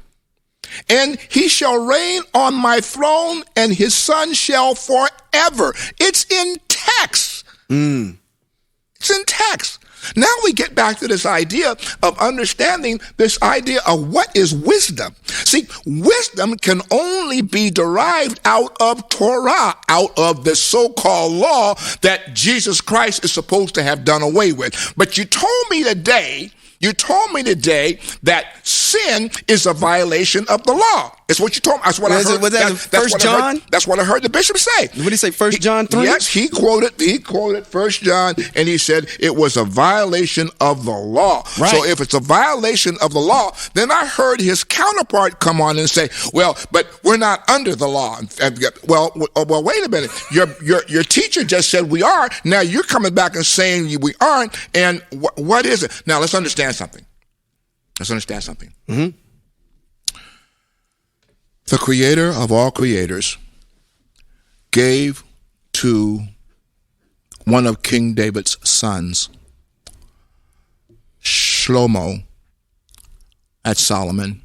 And he shall reign on my throne, and his son shall forever. It's in text. It's in text. Now we get back to this idea of understanding this idea of what is wisdom. See, wisdom can only be derived out of Torah, out of the so-called law that Jesus Christ is supposed to have done away with. But you told me today that sin is a violation of the law. It's what you told me. That's what I heard. Was that First John? That's what I heard the bishop say. What did he say? 1 John 3? Yes, he quoted 1 John, and he said it was a violation of the law. Right. So if it's a violation of the law, then I heard his counterpart come on and say, "Well, but we're not under the law." Well, wait a minute. Your teacher just said we are. Now you're coming back and saying we aren't. And what is it? Now let's understand something. Mm-hmm. The creator of all creators gave to one of King David's sons, Shlomo, at Solomon,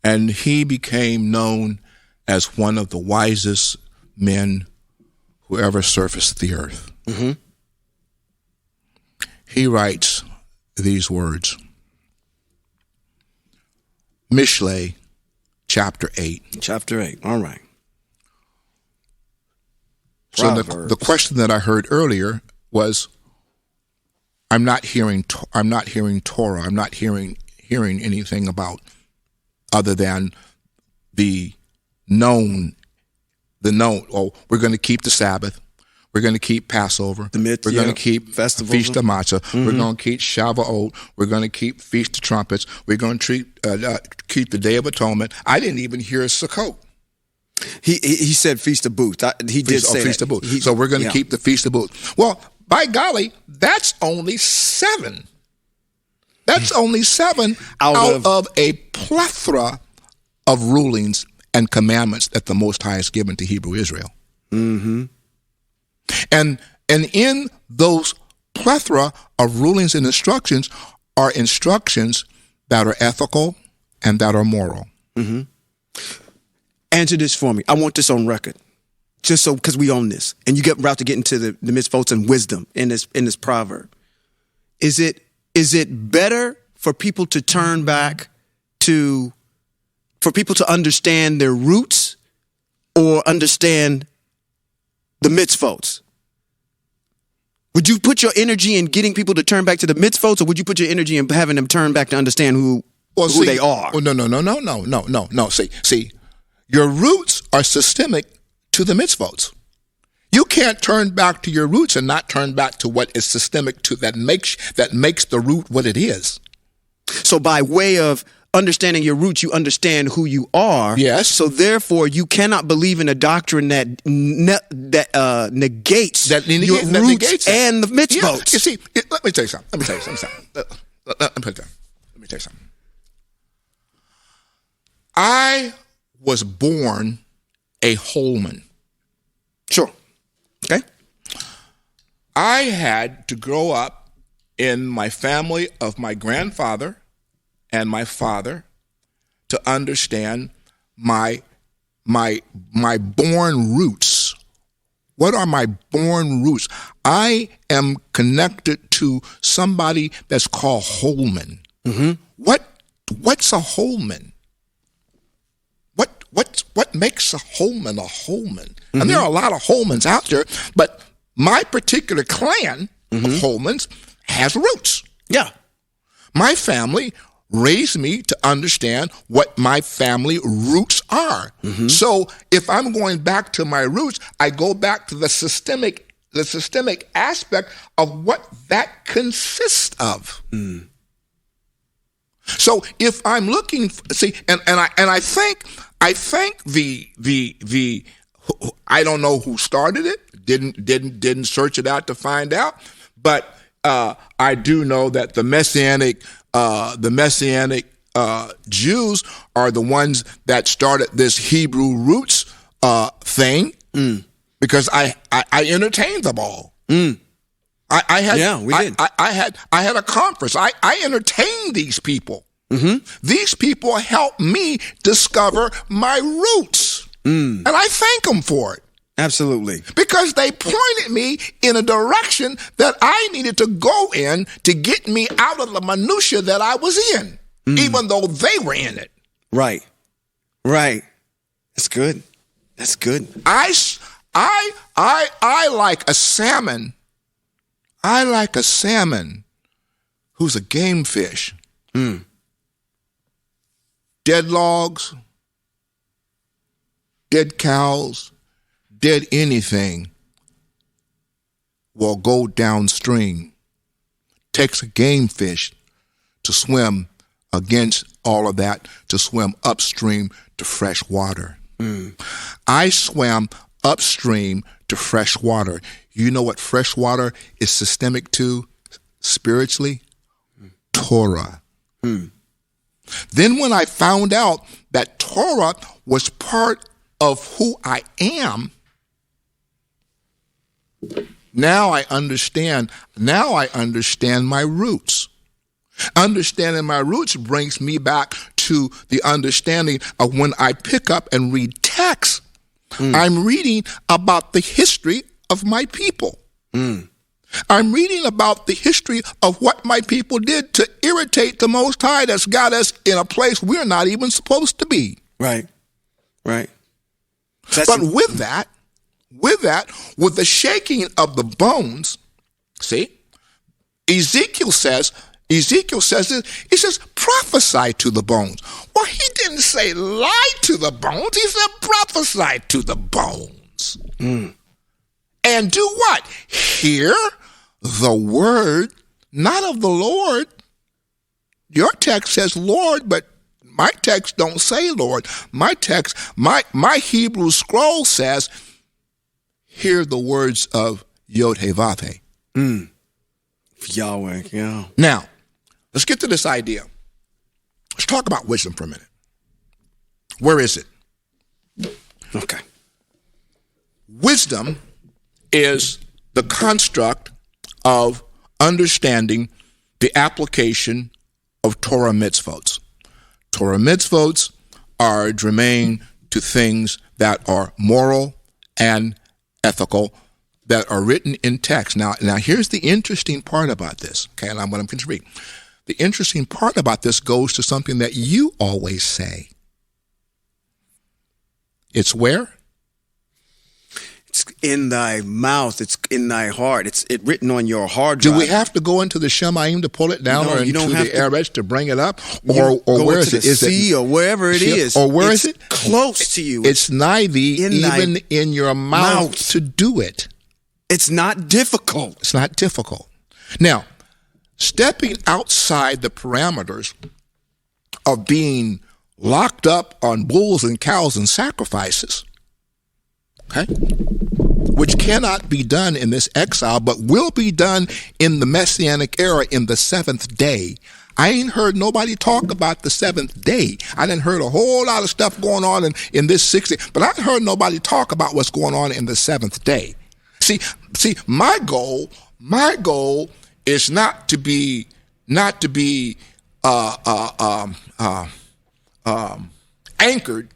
and he became known as one of the wisest men who ever surfaced the earth. Mm-hmm. He writes these words. Mishlei, chapter 8. Chapter 8, all right. So the question that I heard earlier was, I'm not hearing Torah. I'm not hearing anything about other than the known. Oh, we're going to keep the Sabbath. We're going to keep Passover. We're going to keep festivals. Feast of Matzah. Mm-hmm. We're going to keep Shavuot. We're going to keep Feast of Trumpets. We're going to keep the Day of Atonement. I didn't even hear Sukkot. He said Feast of Booths. He did say Feast that. of Booths. So we're going to keep the Feast of Booths. Well, by golly, that's only 7. That's only 7 out of a plethora of rulings and commandments that the Most High has given to Hebrew Israel. Mm-hmm. And in those plethora of rulings and instructions are instructions that are ethical and that are moral. Mm-hmm. Answer this for me. I want this on record, just so because we own this, and you get about to get into the mitzvot and wisdom in this proverb. Is it better for people to turn back for people to understand their roots or understand the mitzvot? Would you put your energy in getting people to turn back to the mitzvot, or would you put your energy in having them turn back to understand who they are? Oh, no. See, your roots are systemic to the mitzvot. You can't turn back to your roots and not turn back to what is systemic to that makes the root what it is. So by way of understanding your roots, you understand who you are. Yes. So therefore, you cannot believe in a doctrine that negates your roots and the mitzvot. Yeah. You see, let me tell you something. I was born a Holman. Sure. Okay. I had to grow up in my family of my grandfather and my father to understand my born roots. What are my born roots? I am connected to somebody that's called Holman. Mm-hmm. What's a Holman? What makes a Holman a Holman? Mm-hmm. And there are a lot of Holmans out there, but my particular clan of Holmans has roots. Yeah. My family raised me to understand what my family roots are. Mm-hmm. So if I'm going back to my roots, I go back to the systemic aspect of what that consists of. Mm. So if I'm looking, and I think the I don't know who started it, didn't search it out to find out, but I do know that the Messianic Jews are the ones that started this Hebrew roots thing, because I entertained them all. Mm. I had a conference. I entertained these people. Mm-hmm. These people helped me discover my roots, and I thank them for it. Absolutely. Because they pointed me in a direction that I needed to go in to get me out of the minutia that I was in, even though they were in it. Right. That's good. I like a salmon. I like a salmon who's a game fish. Mm. Dead logs, dead cows, dead anything will go downstream. Takes a game fish to swim against all of that, to swim upstream to fresh water. Mm. I swam upstream to fresh water. You know what fresh water is systemic to spiritually? Torah. Mm. Then when I found out that Torah was part of who I am, now I understand my roots. Understanding my roots brings me back to the understanding of when I pick up and read text, I'm reading about the history of my people. Mm. I'm reading about the history of what my people did to irritate the Most High that's got us in a place we're not even supposed to be. Right. But with the shaking of the bones, see, Ezekiel says this, he says, prophesy to the bones. Well, he didn't say lie to the bones. He said prophesy to the bones. Mm. And do what? Hear the word, not of the Lord. Your text says Lord, but my text don't say Lord. My text, my Hebrew scroll says, hear the words of Yod He Vav He. Mm. Yahweh, yeah. Now, let's get to this idea. Let's talk about wisdom for a minute. Where is it? Okay. Wisdom is the construct of understanding the application of Torah mitzvot. Torah mitzvot are germane to things that are moral and ethical, that are written in text. Now here's the interesting part about this, okay, and I'm going to read. The interesting part about this goes to something that you always say. It's where? It's in thy mouth. It's in thy heart. It's written on your hard drive. Do we have to go into the Shemaim to pull it down, or into the Eretz to bring it up? Or where is it? Is it or wherever it is? Or where is it? Close to you. It's nigh thee, even in your mouth to do it. It's not difficult. It's not difficult. Now, stepping outside the parameters of being locked up on bulls and cows and sacrifices, okay, which cannot be done in this exile, but will be done in the Messianic era in the seventh day. I ain't heard nobody talk about the seventh day. I didn't heard a whole lot of stuff going on in this 60, but I heard nobody talk about what's going on in the seventh day. See, my goal is not to be anchored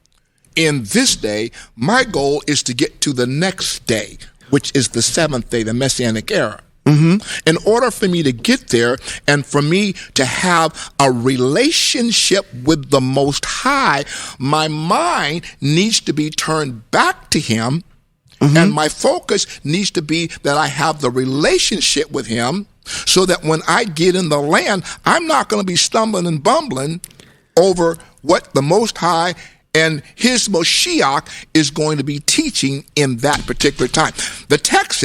in this day. My goal is to get to the next day, which is the seventh day, the Messianic era. Mm-hmm. In order for me to get there and for me to have a relationship with the Most High, my mind needs to be turned back to Him. Mm-hmm. And my focus needs to be that I have the relationship with Him, so that when I get in the land, I'm not going to be stumbling and bumbling over what the Most High and His Moshiach is going to be teaching in that particular time. The text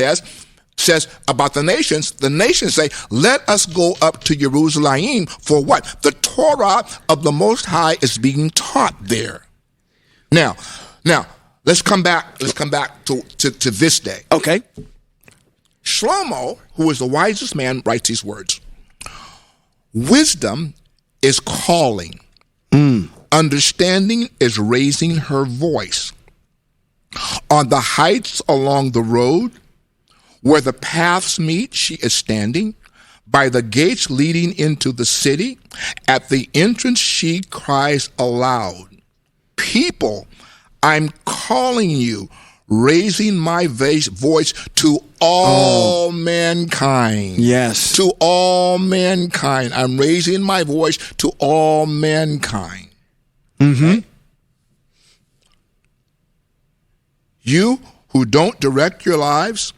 says about the nations say, let us go up to Jerusalem for what? The Torah of the Most High is being taught there. Now, let's come back to this day. Okay. Shlomo, who is the wisest man, writes these words. Wisdom is calling. Understanding is raising her voice. On the heights along the road, where the paths meet, she is standing. By the gates leading into the city, at the entrance she cries aloud. People, I'm calling you, raising my voice to all mankind. Yes. To all mankind. I'm raising my voice to all mankind. Mm-hmm. Okay? You who don't direct your lives,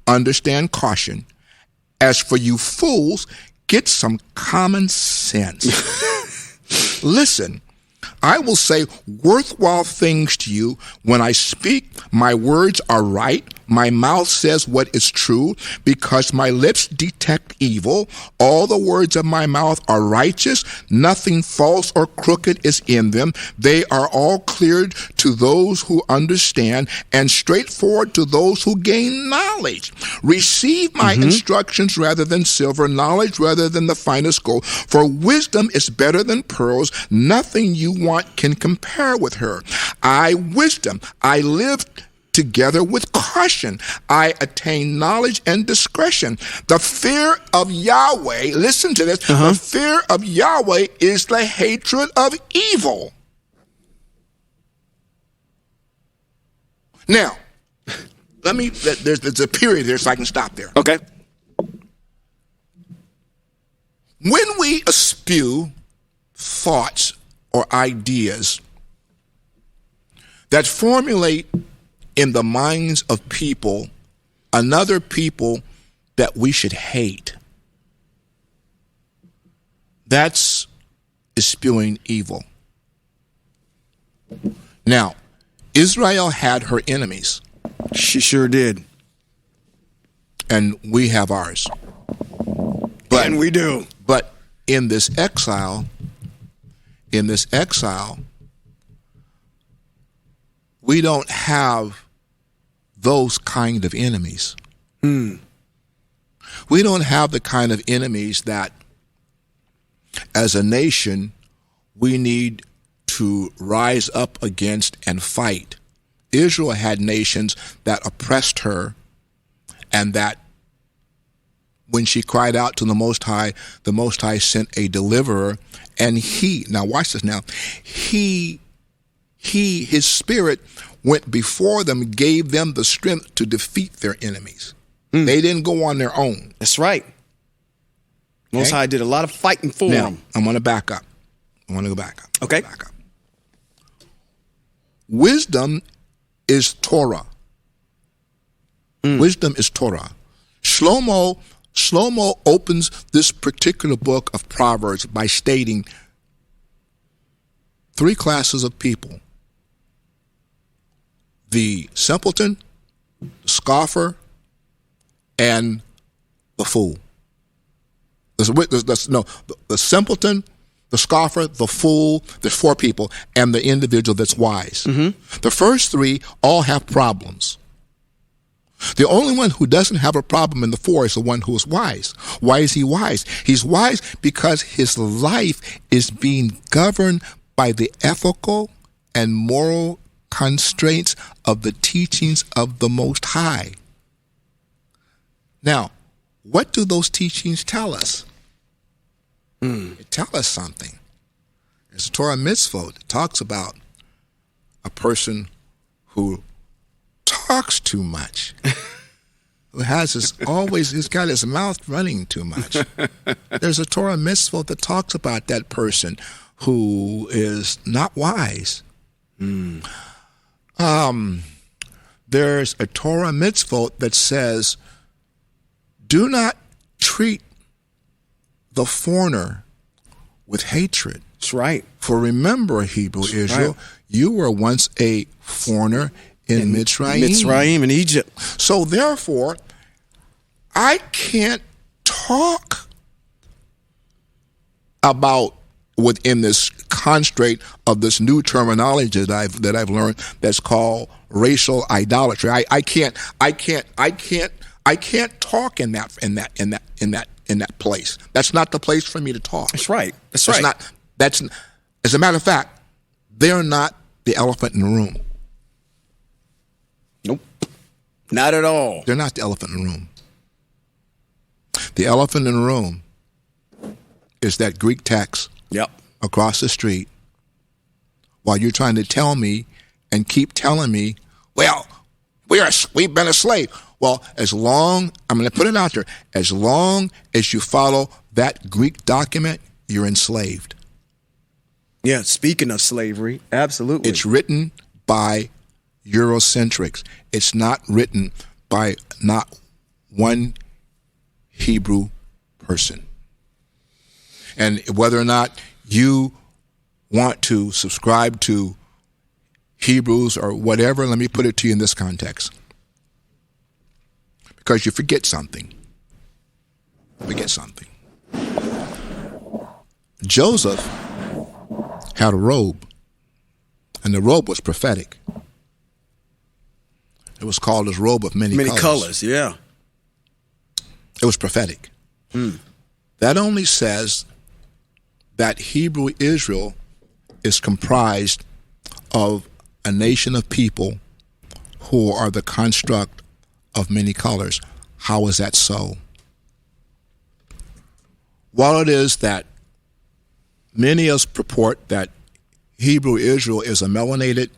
understand caution. As for you fools, get some common sense. Listen, I will say worthwhile things to you. When I speak, my words are right. My mouth says what is true, because my lips detect evil. All the words of my mouth are righteous. Nothing false or crooked is in them. They are all clear to those who understand, and straightforward to those who gain knowledge. Receive my instructions rather than silver, knowledge rather than the finest gold. For wisdom is better than pearls. Nothing you want can compare with her. Wisdom, I live together with caution. I attain knowledge and discretion. The fear of Yahweh, listen to this, the fear of Yahweh is the hatred of evil. Now, there's a period there so I can stop there. Okay. When we eschew thoughts or ideas that formulate in the minds of people another people that we should hate, that's spewing evil. Now, Israel had her enemies. She sure did. And we have ours. And we do. But in this exile, we don't have those kind of enemies. We don't have the kind of enemies that, as a nation, we need to rise up against and fight. Israel had nations that oppressed her and that when she cried out to the Most High sent a deliverer, and now watch this now, his spirit went before them, gave them the strength to defeat their enemies. They didn't go on their own. That's right. Most High did a lot of fighting for them. I'm going to back up. I want to go back up. Okay. Back up. Wisdom is Torah. Wisdom is Torah. Shlomo opens this particular book of Proverbs by stating 3 classes of people: the simpleton, the scoffer, and the fool. The simpleton, the scoffer, the fool. There's 4 people, and the individual that's wise. The first 3 all have problems. The only one who doesn't have a problem in the 4 is the one who is wise. Why is he wise? He's wise because his life is being governed by the ethical and moral constraints of the teachings of the Most High. Now, what do those teachings tell us? They tell us something. There's a Torah mitzvot that talks about a person who talks too much, who he's got his mouth running too much. There's a Torah mitzvot that talks about that person who is not wise. There's a Torah mitzvot that says, do not treat the foreigner with hatred. That's right. For remember, Hebrew Israel, you were once a foreigner in Mitzrayim, in Egypt. So therefore, I can't talk about within this constraint of this new terminology that I've learned that's called racial idolatry. I can't talk in that place. That's not the place for me to talk. That's right. That's right. As a matter of fact, they're not the elephant in the room. Nope. Not at all. They're not the elephant in the room. The elephant in the room is that Greek text across the street, while you're trying to tell me and keep telling me, well, we've been a slave. Well, I'm going to put it out there, as long as you follow that Greek document, you're enslaved. Yeah, speaking of slavery, absolutely. It's written by Eurocentrics. It's not written by not one Hebrew person. And whether or not you want to subscribe to Hebrews or whatever, let me put it to you in this context. Because you forget something. Joseph had a robe, and the robe was prophetic. It was called his robe of many colors. Yeah. It was prophetic. That only says that Hebrew Israel is comprised of a nation of people who are the construct of many colors. How is that so? While it is that many of us purport that Hebrew Israel is a melanated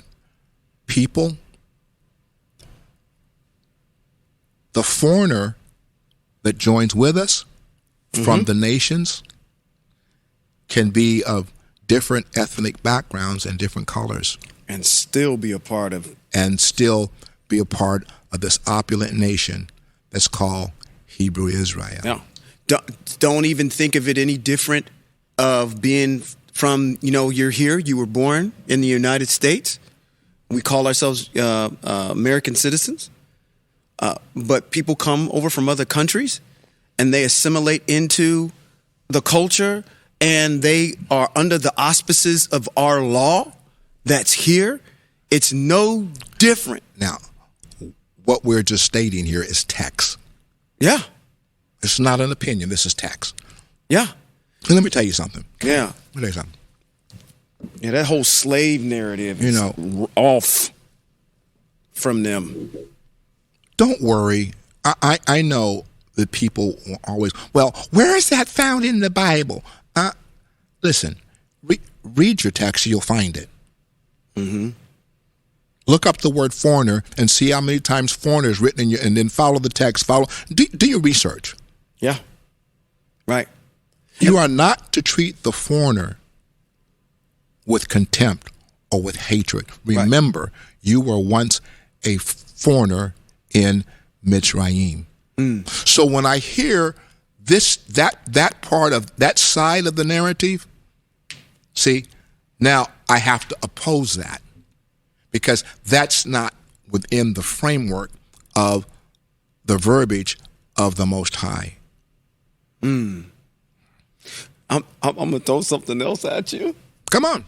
people, the foreigner that joins with us from the nations can be of different ethnic backgrounds and different colors. And still be a part of this opulent nation that's called Hebrew Israel. No. Don't even think of it any different of being from, you're here, you were born in the United States. We call ourselves American citizens. But people come over from other countries and they assimilate into the culture, and they are under the auspices of our law that's here. It's no different. Now, what we're just stating here is text. Yeah. It's not an opinion. This is text. Yeah. And let me tell you something. Yeah. Let me tell you something. Yeah, that whole slave narrative is off from them. Don't worry. I know the people always, well, where is that found in the Bible? Listen, read your text, you'll find it. Mm-hmm. Look up the word foreigner and see how many times foreigner is written in your, and then follow the text. Do your research. Yeah. Right. You are not to treat the foreigner with contempt or with hatred. Remember, you were once a foreigner in Mitzrayim. So when I hear that part of that side of the narrative, see, now I have to oppose that, because that's not within the framework of the verbiage of the Most High. I'm going to throw something else at you. Come on.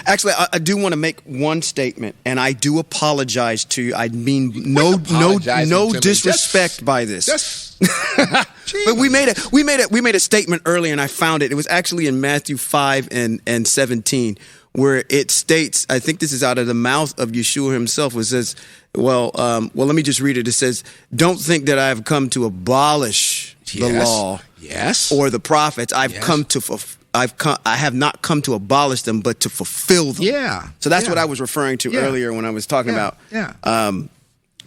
Actually, I do want to make one statement, and I do apologize to you. I mean no disrespect by this. But we made a statement earlier, and I found it. It was actually in Matthew 5 and 17, where it states, I think this is out of the mouth of Yeshua himself, where it says, well, let me just read it. It says, "Don't think that I have come to abolish the law, or the prophets. I have not come to abolish them, but to fulfill them." Yeah. So that's what I was referring to earlier when I was talking about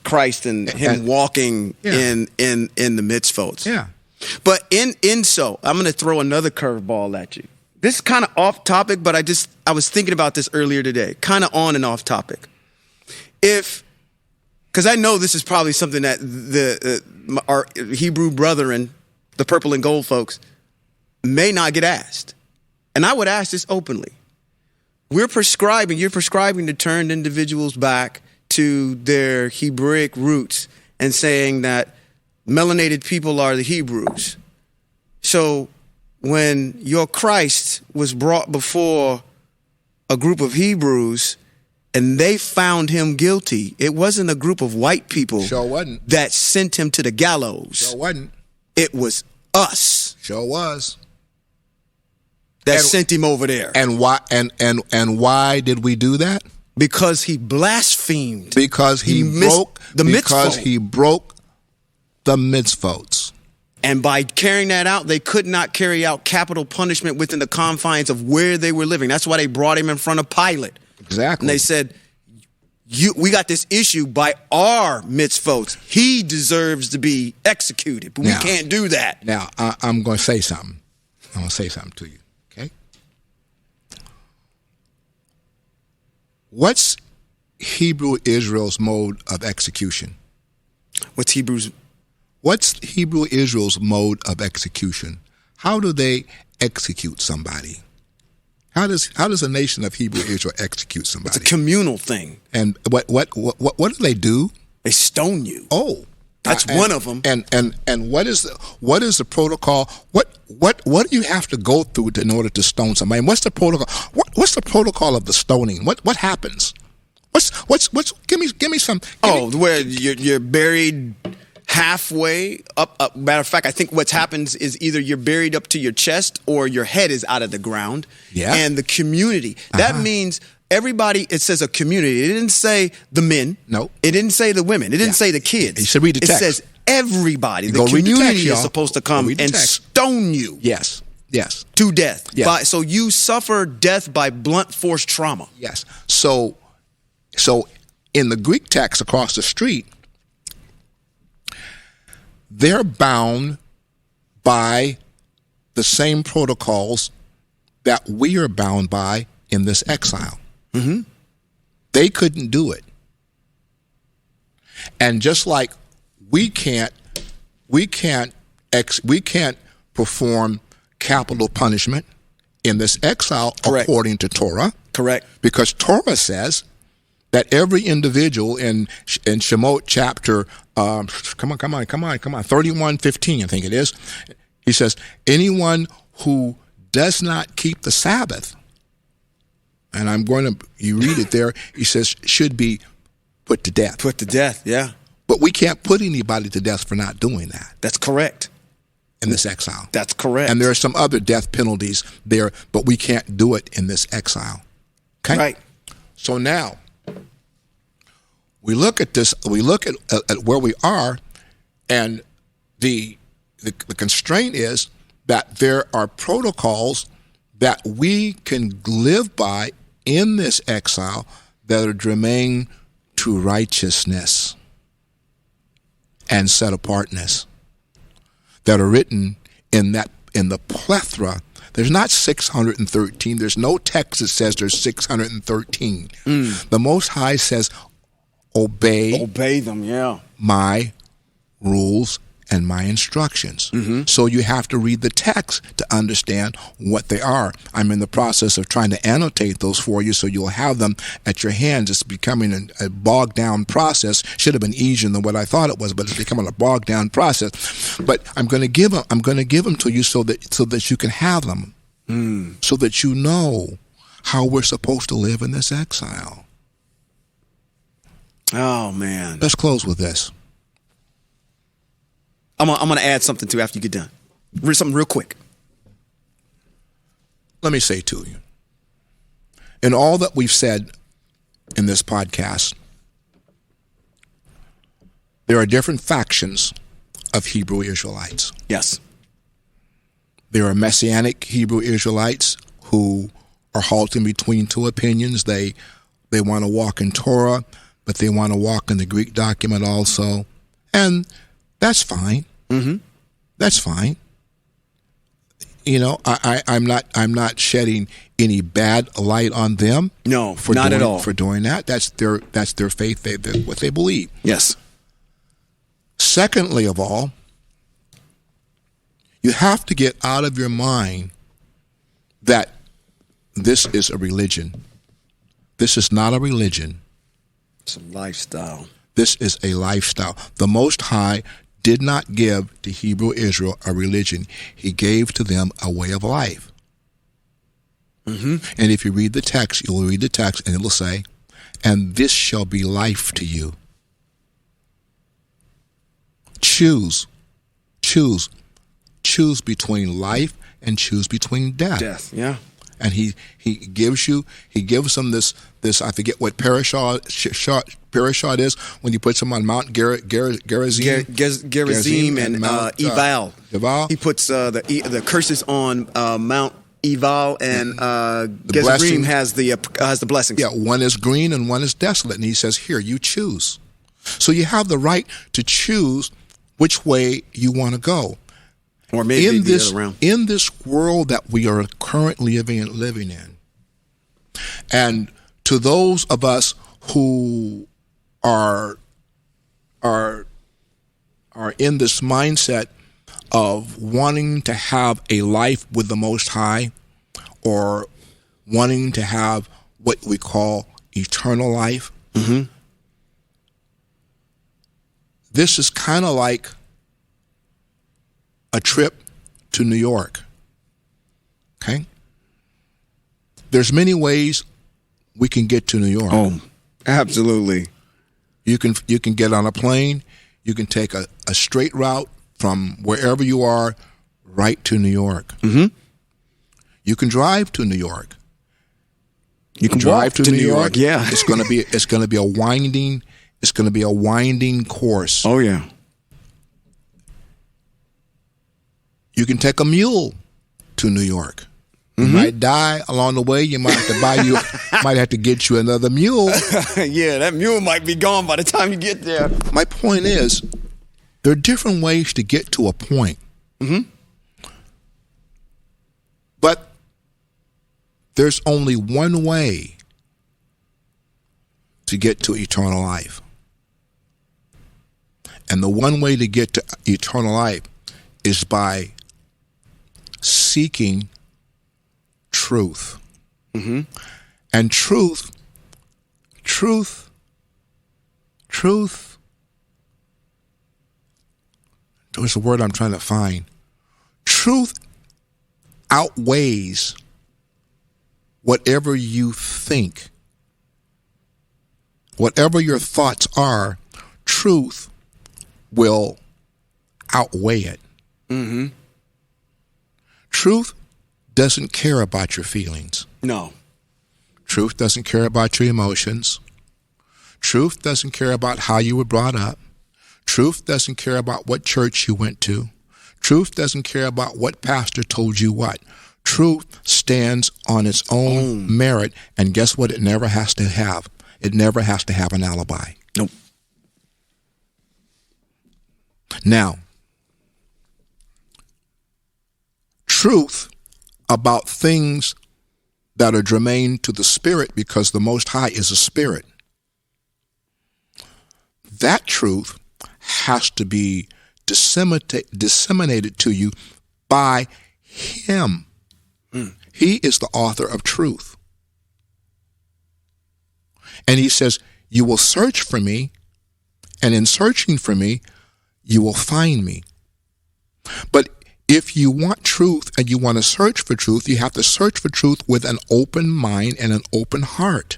Christ and him walking in the mitzvot. Yeah. But so I'm going to throw another curveball at you. This is kind of off topic, but I was thinking about this earlier today, kind of on and off topic. Because I know this is probably something that our Hebrew brethren, the purple and gold folks, may not get asked. And I would ask this openly. You're prescribing to turn individuals back to their Hebraic roots and saying that melanated people are the Hebrews. So when your Christ was brought before a group of Hebrews and they found him guilty, it wasn't a group of white people that sent him to the gallows. It was us. That sent him over there. And why? And why did we do that? Because he blasphemed. Because he broke the mitzvot. Because he broke the mitzvot. And by carrying that out, they could not carry out capital punishment within the confines of where they were living. That's why they brought him in front of Pilate. Exactly. And they said, we got this issue by our mitzvot. He deserves to be executed, but we can't do that. Now, I'm going to say something. I'm going to say something to you. Okay? What's Hebrew Israel's mode of execution? What's Hebrew Israel's mode of execution? How do they execute somebody? How does a nation of Hebrew Israel execute somebody? It's a communal thing. And what do they do? They stone you. Oh, that's one of them. And what is the protocol? What do you have to go through in order to stone somebody? And what's the protocol? What's the protocol of the stoning? What happens? What's give me some. Where you're buried halfway up. Matter of fact, I think what happens is either you're buried up to your chest or your head is out of the ground. Yeah. And the community. That means everybody, it says a community. It didn't say the men. No. It didn't say the women. It didn't say the kids. You should read the text. It says everybody. The community community is supposed to come and stone you. Yes. To death. Yes. So you suffer death by blunt force trauma. Yes. So in the Greek text across the street, they're bound by the same protocols that we are bound by in this exile. Mm-hmm. They couldn't do it. And just like we can't perform capital punishment in this exile according to Torah. Correct. Because Torah says that every individual in Shemot chapter, 31:15, I think it is, he says, anyone who does not keep the Sabbath, and you read it there, he says, should be put to death. Put to death, yeah. But we can't put anybody to death for not doing that. That's correct. In this exile. That's correct. And there are some other death penalties there, but we can't do it in this exile. Okay? Right. So now, we look at this, we look at where we are, and the the constraint is that there are protocols that we can live by in this exile that are germane to righteousness and set apartness, that are written in the plethora. There's not 613. There's no text that says there's 613. The Most High says, obey them, yeah. my rules and my instructions. So you have to read the text to understand what they are. I'm in the process of trying to annotate those for you so you'll have them at your hands. It's becoming a bogged down process. Should have been easier than what I thought it was, but it's becoming a bogged down process. But I'm going to give them to you so that you can have them, so that you know how we're supposed to live in this exile. Oh man! Let's close with this. I'm going to add something to after you get done. Something real quick. Let me say to you, in all that we've said in this podcast, there are different factions of Hebrew Israelites. Yes. There are Messianic Hebrew Israelites who are halting between two opinions. They want to walk in Torah, but they want to walk in the Greek document also. And that's fine. That's fine. You know, I'm not shedding any bad light on them. No, not at all. For doing that. That's their faith, what they believe. Yes. Secondly of all, you have to get out of your mind that this is a religion. This is not a religion. It's a lifestyle. This is a lifestyle. The Most High did not give to Hebrew Israel a religion. He gave to them a way of life. And if you read the text, you'll read the text and it'll say, and this shall be life to you. Choose between life and choose between death. Death, yeah. And he gives them this I forget what parashah is when he puts them on Mount Gerizim and Mount Ebal. He puts the curses on Mount Ebal, and Gerizim has the blessings. Yeah, one is green and one is desolate, and he says, "Here, you choose." So you have the right to choose which way you want to go. Or maybe the other round. In this world that we are currently living in, and to those of us who are in this mindset of wanting to have a life with the Most High, or wanting to have what we call eternal life, this is kind of like a trip to New York. Okay? There's many ways we can get to New York. Oh, absolutely. You can get on a plane. You can take a straight route from wherever you are right to New York. You can drive to New York. You can drive to New York. Yeah. It's going to be a winding course. Oh yeah. You can take a mule to New York. You might die along the way. You might have to get you another mule. Yeah, that mule might be gone by the time you get there. My point is, there are different ways to get to a point. But there's only one way to get to eternal life. And the one way to get to eternal life is by seeking truth. And truth, what's the word I'm trying to find? Truth outweighs whatever you think. Whatever your thoughts are, truth will outweigh it. Truth doesn't care about your feelings. No. Truth doesn't care about your emotions. Truth doesn't care about how you were brought up. Truth doesn't care about what church you went to. Truth doesn't care about what pastor told you what. Truth stands on its own merit, and guess what? It never has to have. It never has to have an alibi. Nope. Now, truth about things that are germane to the Spirit, because the Most High is a spirit. That truth has to be disseminated to you by Him. He is the author of truth. And He says, you will search for me, and in searching for me, you will find me. But if you want truth and you want to search for truth, you have to search for truth with an open mind and an open heart.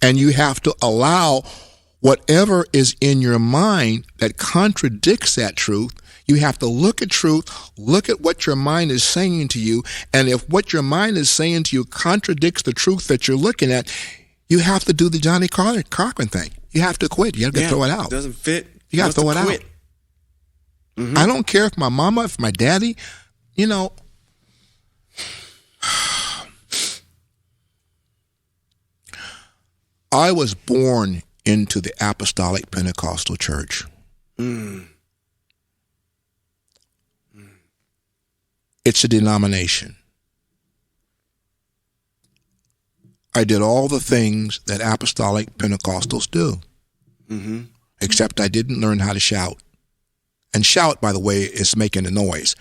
And you have to allow whatever is in your mind that contradicts that truth. You have to look at truth, look at what your mind is saying to you, and if what your mind is saying to you contradicts the truth that you're looking at, you have to do the Johnny Cochran thing. You have to quit. You have to throw it out. It doesn't fit. You have to throw it out. Mm-hmm. I don't care if my mama, if my daddy, I was born into the Apostolic Pentecostal Church. It's a denomination. I did all the things that Apostolic Pentecostals do, except I didn't learn how to shout. And shout, by the way, is making a noise.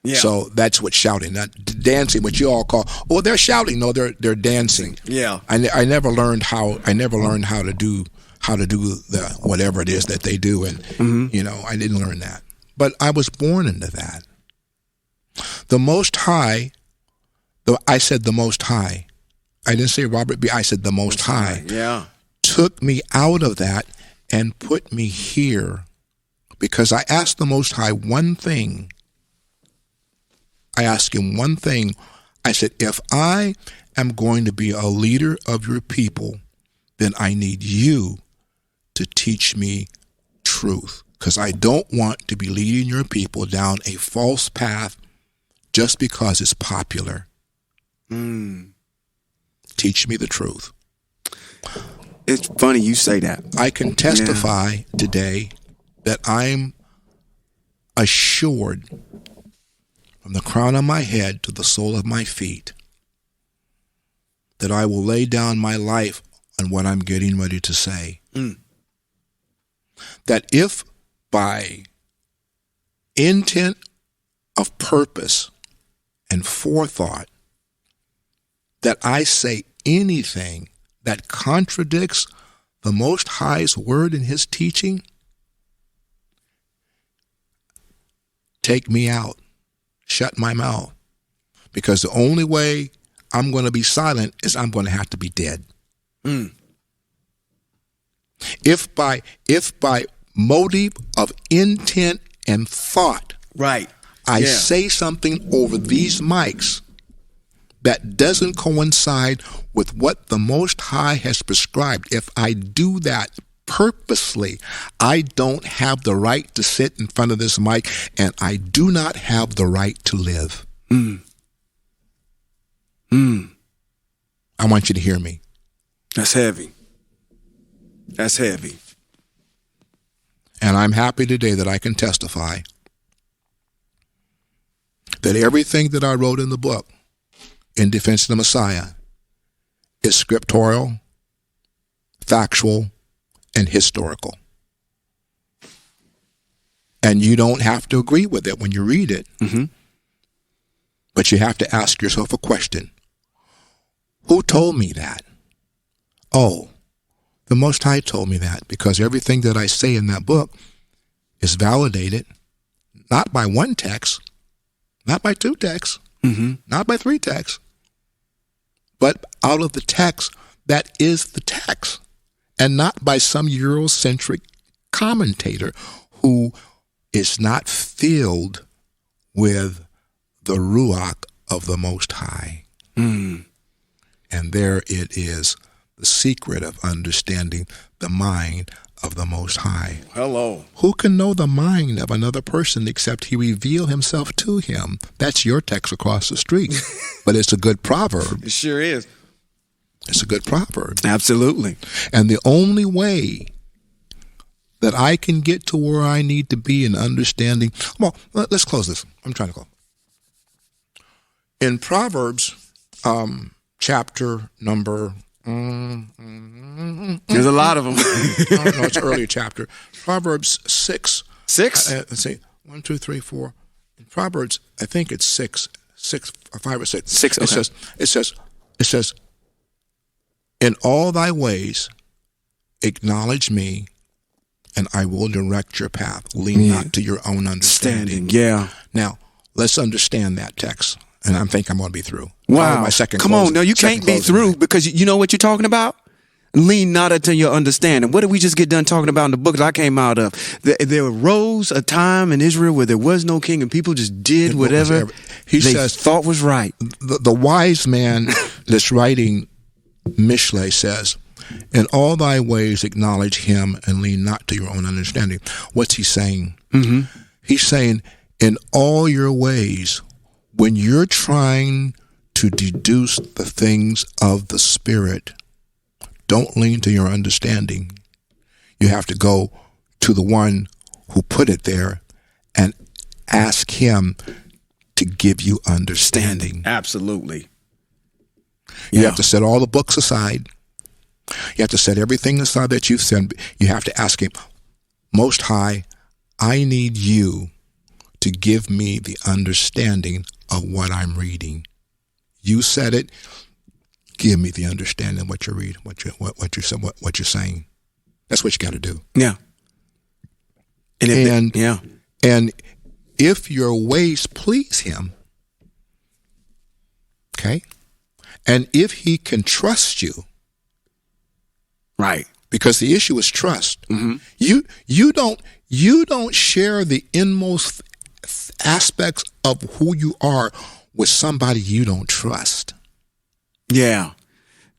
Yeah. So that's what shouting, not dancing, what you all call. Oh, they're shouting. No, they're dancing. Yeah. I never learned how to do the whatever it is that they do, and I didn't learn that. But I was born into that. The Most High. I said the Most High. I didn't say Robert B. I said the Most High. Yeah. Took me out of that and put me here. Because I asked the Most High one thing. I asked Him one thing. I said, if I am going to be a leader of your people, then I need you to teach me truth. Because I don't want to be leading your people down a false path just because it's popular. Teach me the truth. It's funny you say that. I can testify today that I'm assured from the crown of my head to the sole of my feet that I will lay down my life on what I'm getting ready to say. That if by intent of purpose and forethought that I say anything that contradicts the Most High's word and His teaching, take me out, shut my mouth, because the only way I'm going to be silent is I'm going to have to be dead. If by motive of intent and thought, right, I say something over these mics that doesn't coincide with what the Most High has prescribed, if I do that purposely, I don't have the right to sit in front of this mic, and I do not have the right to live. I want you to hear me. That's heavy. That's heavy. And I'm happy today that I can testify that everything that I wrote in the book in defense of the Messiah is scriptural, factual, and historical. And you don't have to agree with it when you read it. But you have to ask yourself a question. Who told me that? Oh, the Most High told me that, because everything that I say in that book is validated not by one text, not by two texts, not by three texts, but out of the text that is the text, and not by some Eurocentric commentator who is not filled with the Ruach of the Most High. And there it is, the secret of understanding the mind of the Most High. Hello. Who can know the mind of another person except he reveal himself to him? That's your text across the street. But it's a good proverb. It sure is. It's a good proverb. Absolutely. And the only way that I can get to where I need to be in understanding. Well, let's close this. I'm trying to close. In Proverbs, chapter number. There's a lot of them. No, it's an earlier chapter. Proverbs 6. 6? Let's see. 1, 2, 3, 4. In Proverbs, I think it's 6, 5 or 6. 6. Okay. It says, in all thy ways, acknowledge me, and I will direct your path. Lean not to your own understanding. Yeah. Now, let's understand that text. And I think I'm going to be through. Wow. My second Come on. No, you can't be through because you know what you're talking about? Lean not unto your understanding. What did we just get done talking about in the book that I came out of? There arose a time in Israel where there was no king and people just did whatever they thought was right. The wise man that's writing Mishle says, in all thy ways acknowledge him and lean not to your own understanding. What's he saying? Mm-hmm. He's saying, in all your ways, when you're trying to deduce the things of the Spirit, don't lean to your understanding. You have to go to the one who put it there and ask him to give you understanding. Absolutely. You have to set all the books aside. You have to set everything aside that you've said. You have to ask him, Most High, I need you to give me the understanding of what I'm reading. You said it. Give me the understanding of what you're reading, what you're saying. That's what you got to do. Yeah. And if your ways please him, okay, and if he can trust you, right? Because the issue is trust. Mm-hmm. You don't share the inmost aspects of who you are with somebody you don't trust. Yeah.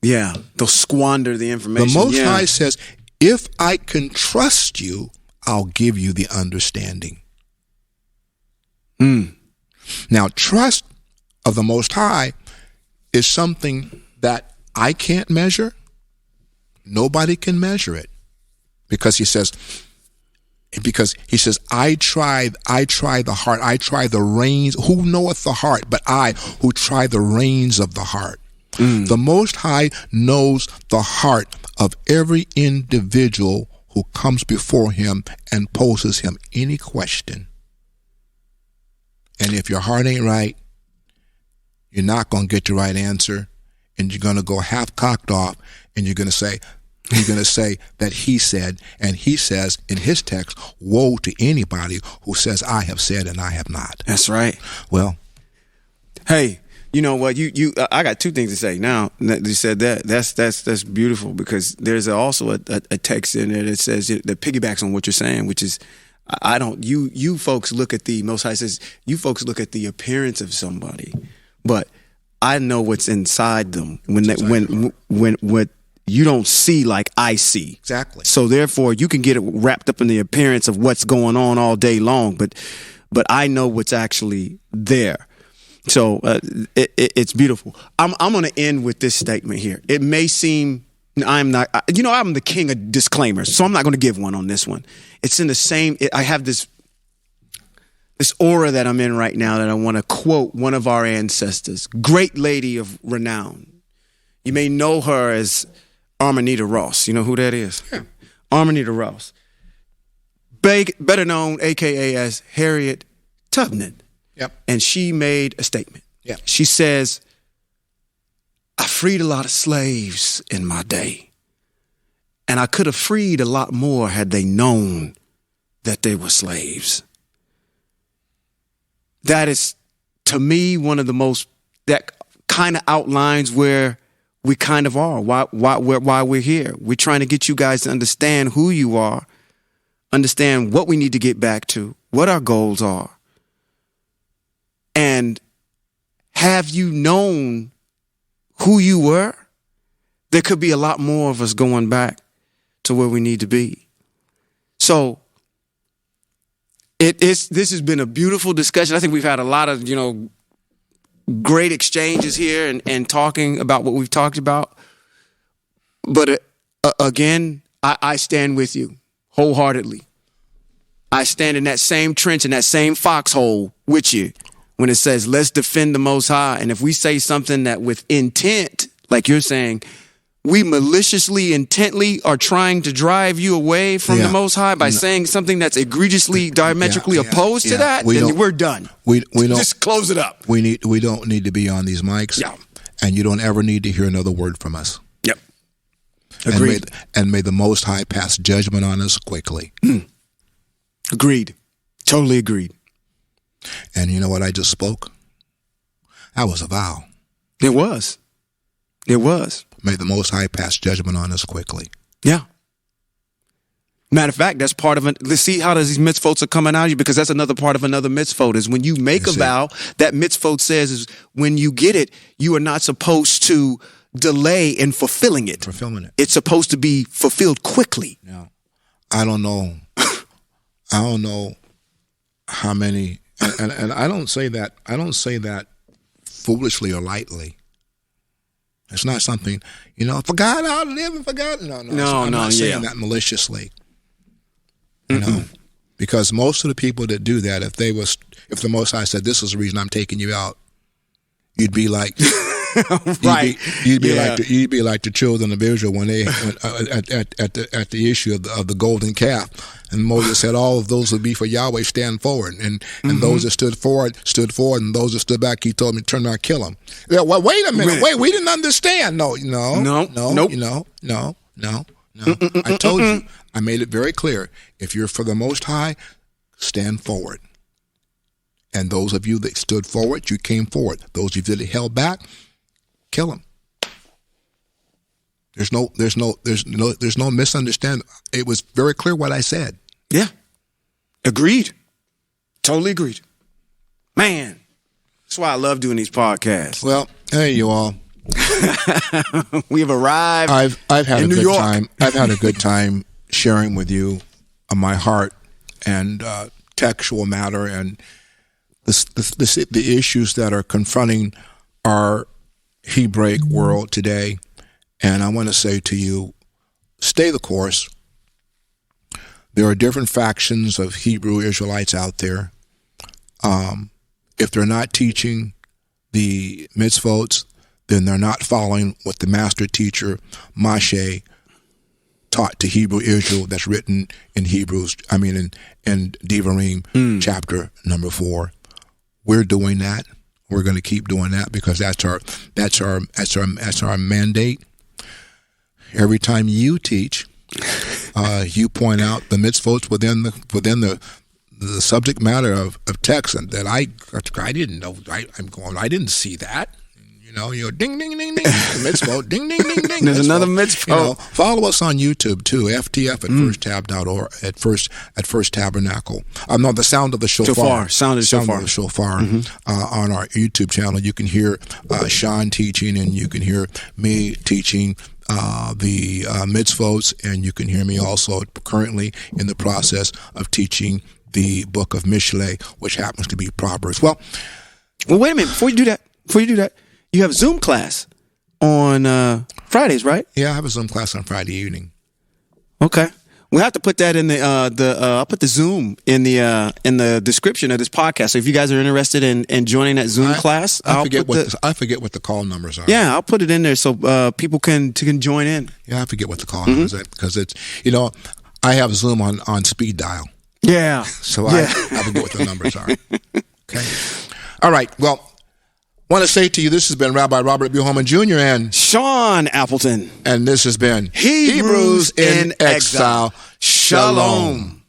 They'll squander the information. The Most High says, if I can trust you, I'll give you the understanding. Now, trust of the Most High is something that I can't measure. Nobody can measure it. Because he says, I try the heart, I try the reins. Who knoweth the heart but I, who try the reins of the heart? The Most High knows the heart of every individual who comes before him and poses him any question. And if your heart ain't right, you're not going to get the right answer, and you're going to go half cocked off, and you're going to say that he said, and he says in his text, woe to anybody who says I have said and I have not. That's right. Well, hey, you know what? I got two things to say. Now that you said that, that's beautiful, because there's also a text in there that says, that piggybacks on what you're saying, which is, you folks look at the Most High says, you folks look at the appearance of somebody, but I know what's inside them when what you don't see like I see. Exactly. So therefore, you can get it wrapped up in the appearance of what's going on all day long, but I know what's actually there. So it's beautiful. I'm going to end with this statement here. It may seem I'm the king of disclaimers, so I'm not going to give one on this one. It's in the same. I have this aura that I'm in right now that I want to quote one of our ancestors, great lady of renown. You may know her as Armanita Ross. You know who that is? Yeah. Armanita Ross. Better known, a.k.a. as Harriet Tubman. Yep. And she made a statement. Yeah. She says, I freed a lot of slaves in my day, and I could have freed a lot more had they known that they were slaves. That is, to me, one of the most, that kind of outlines where we kind of are, why we're here. We're trying to get you guys to understand who you are, understand what we need to get back to, what our goals are. And have you known who you were? there could be a lot more of us going back to where we need to be. So this has been a beautiful discussion. I think we've had a lot of, great exchanges here and talking about what we've talked about. But again, I stand with you wholeheartedly. I stand in that same trench, in that same foxhole with you when it says, let's defend the Most High. And if we say something that with intent, like you're saying, we maliciously, intently are trying to drive you away from the Most High by saying something that's egregiously, diametrically opposed to that, then we're done. We don't just close it up. We don't need to be on these mics. Yeah. And you don't ever need to hear another word from us. Yep. Agreed. And may the Most High pass judgment on us quickly. Agreed. Totally agreed. And you know what I just spoke? That was a vow. It was. It was. May the Most High pass judgment on us quickly. Yeah. Matter of fact, that's part of it. Let's see how these mitzvot are coming out of you, because that's another part of another mitzvot is when you make a vow, that mitzvot says is when you get it, you are not supposed to delay in fulfilling it. It's supposed to be fulfilled quickly. Yeah. I don't know how many, and I don't say that foolishly or lightly. It's not something, for God I'll live and for God. No. I'm not saying that maliciously. Because most of the people that do that, if the Most High said, this is the reason I'm taking you out, you'd be like, right. You'd be like the children of Israel when they at the issue of the golden calf, and Moses said, all of those would be for Yahweh, stand forward, and those that stood forward, and those that stood back, he told me, turn around, kill them. Yeah, well, wait a minute, we didn't understand. No. I told you, I made it very clear. If you're for the Most High, stand forward. And those of you that stood forward, you came forward. Those of you that held back, kill them. There's no misunderstanding. It was very clear what I said. Yeah. Agreed. Totally agreed. Man, that's why I love doing these podcasts. Well, hey, you all. We have arrived. I've had in a New good York. time. I've had a good time sharing with you my heart and textual matter and the issues that are confronting our Hebraic world today. And I want to say to you, stay the course. There are different factions of Hebrew Israelites out there. If they're not teaching the mitzvot, then they're not following what the master teacher Moshe taught to Hebrew Israel. That's written in in Devarim chapter number 4. We're doing that. We're going to keep doing that because that's our mandate. Every time you teach, you point out the mitzvot within the subject matter of text, and that I didn't know. I didn't see that. You're ding, ding, ding, ding, mitzvot, ding, ding, ding, ding. There's another mitzvot. Follow us on YouTube too, FTF at firsttab.org, at First Tabernacle. No, the sound of the shofar. Sound of the shofar on our YouTube channel. You can hear Sean teaching, and you can hear me teaching the mitzvot, and you can hear me also currently in the process of teaching the book of Mishlei, which happens to be Proverbs. Well, wait a minute. Before you do that, you have Zoom class on Fridays, right? Yeah, I have a Zoom class on Friday evening. Okay. We'll have to put that in I'll put the Zoom in the description of this podcast. So if you guys are interested in joining that Zoom class, I forget what the call numbers are. Yeah, I'll put it in there so people can join in. Yeah, I forget what the call numbers are because it's I have Zoom on speed dial. Yeah. So I forget what the numbers are. Okay. All right. Well, I want to say to you, this has been Rabbi Robert B. Holman Jr. and Sean Appleton. And this has been Hebrews in Exile. Shalom.